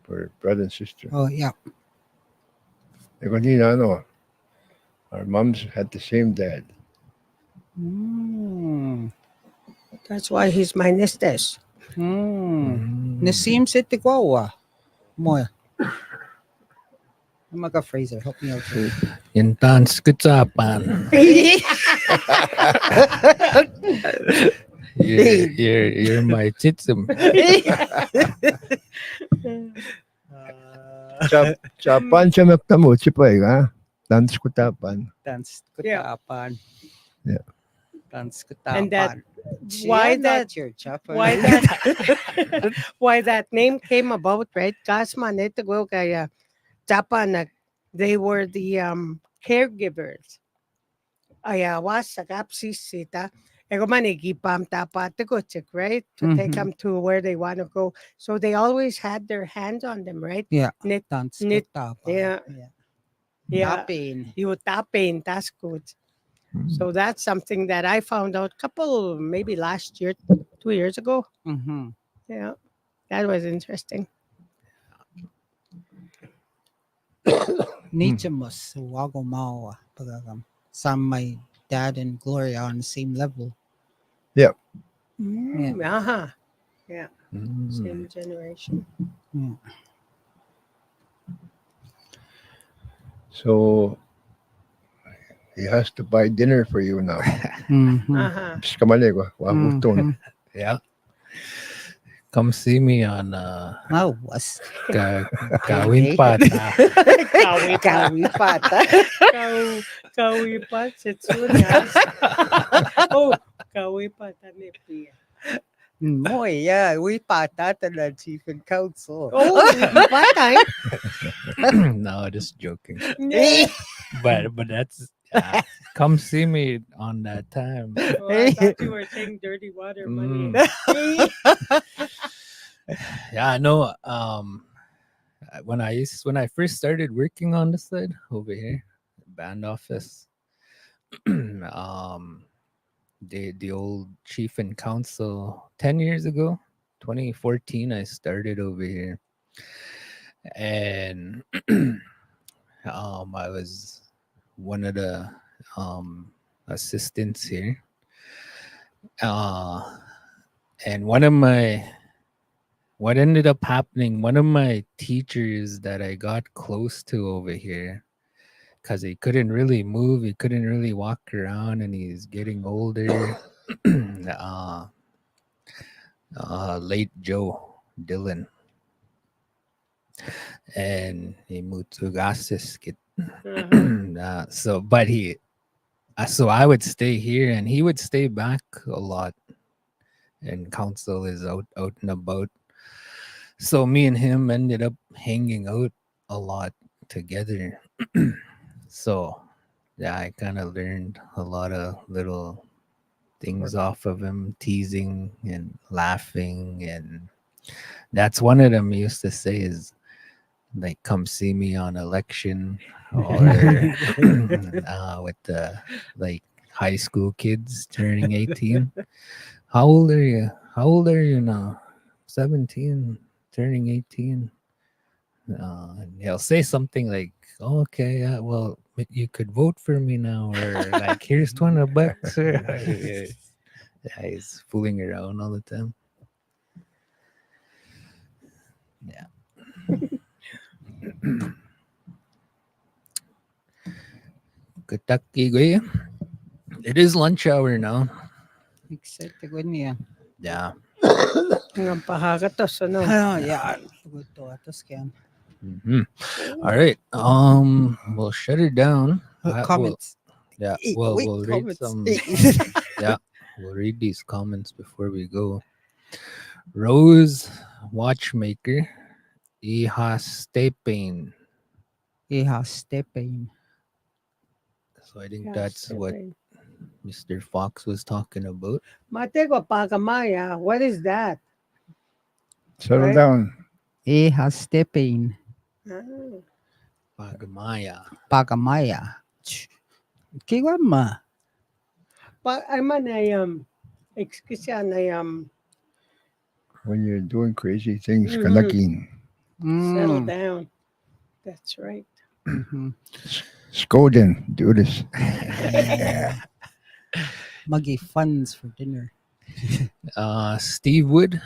[SPEAKER 3] for brother and sister.
[SPEAKER 2] oh yeah.
[SPEAKER 3] Kanina, our moms had the same dad.
[SPEAKER 2] Mm.
[SPEAKER 4] That's why he's my nestes.
[SPEAKER 2] Nasim Sitikawa. Mo. Maga Fraser, help me out here.
[SPEAKER 1] Yintans Kitsapan. You're my chitsum.
[SPEAKER 3] Japan siya magtamo, chipay ka. Dance ko tapan.
[SPEAKER 2] Dance
[SPEAKER 4] Yeah.
[SPEAKER 2] kutapan.
[SPEAKER 3] Yeah.
[SPEAKER 2] Dance
[SPEAKER 4] And that-
[SPEAKER 2] kutapan.
[SPEAKER 4] why
[SPEAKER 2] Not
[SPEAKER 4] that-
[SPEAKER 2] your chapa.
[SPEAKER 4] Why that why that name came about, right? Kasman ito go kaya Japan they were the caregivers. Aya was sa kapsisita. Ego manigipam tapa tegochik, right? To take
[SPEAKER 2] Mhm.
[SPEAKER 4] them to where they want to go. So they always had their hands on them, right?
[SPEAKER 2] Yeah.
[SPEAKER 4] Nit,
[SPEAKER 2] Dance
[SPEAKER 4] Nit-
[SPEAKER 2] kutapan.
[SPEAKER 4] yeah. yeah.
[SPEAKER 2] Tapin.
[SPEAKER 4] You tapin, that's good. So that's something that I found out maybe last year, 2 years ago.
[SPEAKER 2] Mhm.
[SPEAKER 4] Yeah, that was interesting.
[SPEAKER 2] Nichamus, Wagomawa. Some my dad and Gloria on the same level.
[SPEAKER 3] Yeah.
[SPEAKER 4] Uh-huh.
[SPEAKER 1] Mm.
[SPEAKER 4] Same generation.
[SPEAKER 3] So, he has to buy dinner for you now.
[SPEAKER 2] Mhm.
[SPEAKER 4] Uh-huh.
[SPEAKER 3] Bis kamali ko. Wakuton.
[SPEAKER 1] Yeah. Come see me on
[SPEAKER 2] Oh, was
[SPEAKER 1] Gawin Pata.
[SPEAKER 2] Kawi pata.
[SPEAKER 4] Kawipat, Setsunas. Oh, kawipat, Nipi.
[SPEAKER 2] Moy, yeah, we pata to the chief and council.
[SPEAKER 4] Oh, patay.
[SPEAKER 1] No, just joking.
[SPEAKER 4] Yeah.
[SPEAKER 1] But that's come see me on that time.
[SPEAKER 4] Oh, I thought you were saying dirty water money.
[SPEAKER 1] Yeah, I know. When I first started working on the side over here, band office, the old chief and council 10 years ago, 2014, I started over here, and I was one of the assistants here, and what ended up happening, one of my teachers that I got close to over here, because he couldn't really move, he couldn't really walk around, and he's getting older. Late Joe Dylan, and he moved to Gassiskit. So I would stay here, and he would stay back a lot, and council is out and about. So me and him ended up hanging out a lot together. So yeah, I kind of learned a lot of little things off of him, teasing and laughing, and that's one of them he used to say is like, come see me on election, or with the like high school kids turning 18. How old are you? How old are you now? 17, turning 18. And he'll say something like, oh, okay, yeah, well, you could vote for me now, or like, here's $20. Yeah, he's fooling around all the time. Yeah. Kentucky, guy. It is lunch hour now.
[SPEAKER 2] Excited ko niya.
[SPEAKER 1] Yeah.
[SPEAKER 4] Ang pahagatos, ano?
[SPEAKER 2] Oh, yeah. Pagod to atos kyan.
[SPEAKER 1] Mhm. All right. We'll shut her down.
[SPEAKER 2] Comments.
[SPEAKER 1] Yeah.
[SPEAKER 2] Eh,
[SPEAKER 1] Well,
[SPEAKER 2] wait,
[SPEAKER 1] we'll read
[SPEAKER 2] comments.
[SPEAKER 1] some.
[SPEAKER 2] Eh.
[SPEAKER 1] Yeah, we'll read these comments before we go. Rose Watchmaker, Ihastepane.
[SPEAKER 2] Stepping.
[SPEAKER 1] So I think
[SPEAKER 4] Yeah,
[SPEAKER 1] that's what
[SPEAKER 4] stepping.
[SPEAKER 1] Mr. Fox was talking about.
[SPEAKER 4] Matego pagamaya. What is that?
[SPEAKER 3] Settle
[SPEAKER 4] Right.
[SPEAKER 3] down.
[SPEAKER 2] Stepping.
[SPEAKER 4] Ah.
[SPEAKER 1] Pagamaya.
[SPEAKER 2] Pagamaya. Kiwa ma.
[SPEAKER 4] I'm an excuse
[SPEAKER 3] When you're doing crazy things,
[SPEAKER 4] Mhm.
[SPEAKER 3] kanagin.
[SPEAKER 4] settle down. That's right.
[SPEAKER 2] Mhm.
[SPEAKER 3] Skoden, do this.
[SPEAKER 2] Muggy funds for dinner.
[SPEAKER 1] Steve Wood,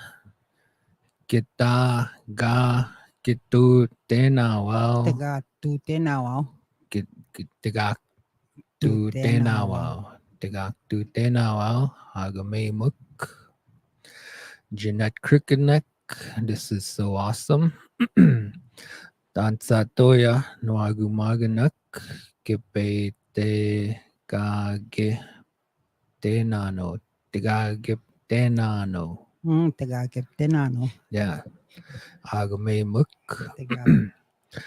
[SPEAKER 1] kita ga gitu tenawal,
[SPEAKER 2] Taga tute now.
[SPEAKER 1] tiga tu
[SPEAKER 2] Tute now.
[SPEAKER 1] tenawal, tiga tu tenawal, hagamay muk, Jeanette Crickeneck. This is so awesome. Dansa toya nuagumaganak, kipe te kage tenano, tiga gip tenano.
[SPEAKER 2] Taga tenano.
[SPEAKER 1] Yeah. Hagamay muk.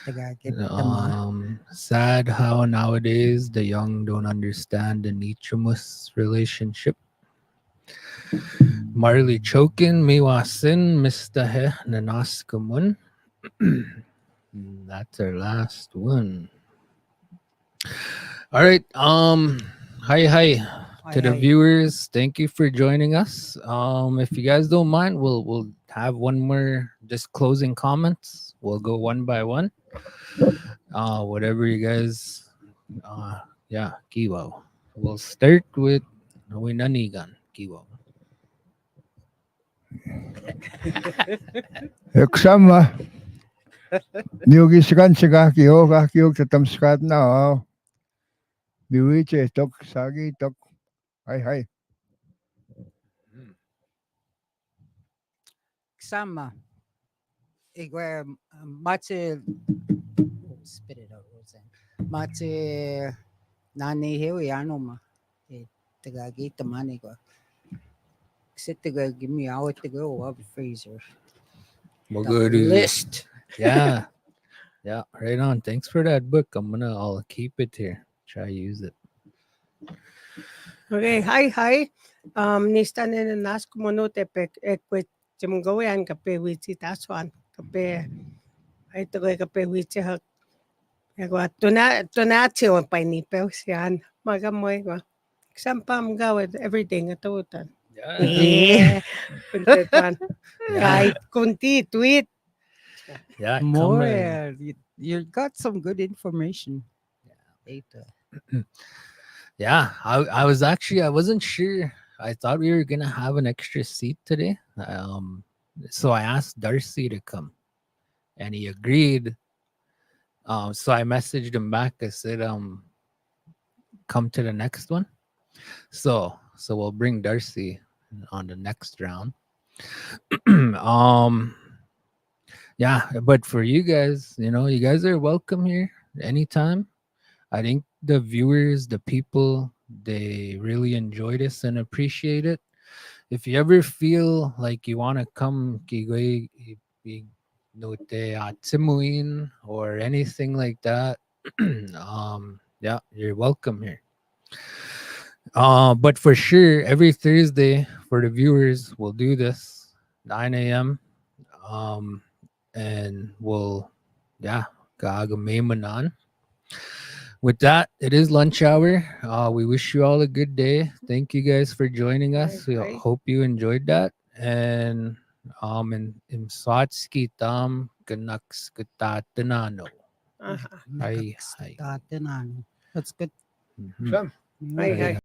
[SPEAKER 2] Taga tama.
[SPEAKER 1] Sad how nowadays the young don't understand the Nichimus relationship. Marley chokin miwasin mistahe nanaskamun. That's our last one. All right. Hi to the
[SPEAKER 2] Hi.
[SPEAKER 1] viewers. Thank you for joining us. If you guys don't mind, we'll have one more just closing comments. We'll go one by one. Whatever you guys Kiwo. We'll start with Winanigan, Kiwo.
[SPEAKER 3] Eksama. Niugisikan siga kiyo tatamskat na Biwiche tok sagi tok. Hi.
[SPEAKER 2] Sama. Igwe mache spit it out, Roseanne. Mache nani hewi anoma. Taga gita mani ko. Sit taga give me out to go up freezer.
[SPEAKER 1] We'll
[SPEAKER 2] The
[SPEAKER 1] go to
[SPEAKER 2] list.
[SPEAKER 1] Yeah. Yeah, right on. Thanks for that book. I'll keep it here. Try use it.
[SPEAKER 4] Okay, hi. Nista na nas kumuno tepek ekwet jimgoyan kape wichi taswan kape ay to kape wichi hak yagwa tunachi on pa ni siyan magamoy ko sampam gawad everything atutan.
[SPEAKER 1] Yeah.
[SPEAKER 4] Kuntetan.
[SPEAKER 1] Yeah.
[SPEAKER 4] Kahit kunti tweet.
[SPEAKER 1] Yeah.
[SPEAKER 2] More.
[SPEAKER 1] Come
[SPEAKER 2] You got some good information. Data.
[SPEAKER 1] Yeah, I was actually I wasn't sure. I thought we were gonna have an extra seat today. So I asked Darcy to come, and he agreed. So I messaged him back. I said, come to the next one. So we'll bring Darcy on the next round. Yeah, but for you guys, you guys are welcome here anytime. I think the viewers, the people, they really enjoy this and appreciate it. If you ever feel like you want to come Timuin or anything like that, yeah, you're welcome here. But for sure, every Thursday for the viewers, we'll do this 9 a.m. And we'll, kaagamaemanan. With that, it is lunch hour. We wish you all a good day. Thank you guys for joining us. We
[SPEAKER 4] Right.
[SPEAKER 1] hope you enjoyed that. And in Swatski tam kanaks katatanano.
[SPEAKER 4] Aha.
[SPEAKER 1] Hi.
[SPEAKER 2] That's good.
[SPEAKER 1] Mhm.
[SPEAKER 3] Sam.
[SPEAKER 4] Hi.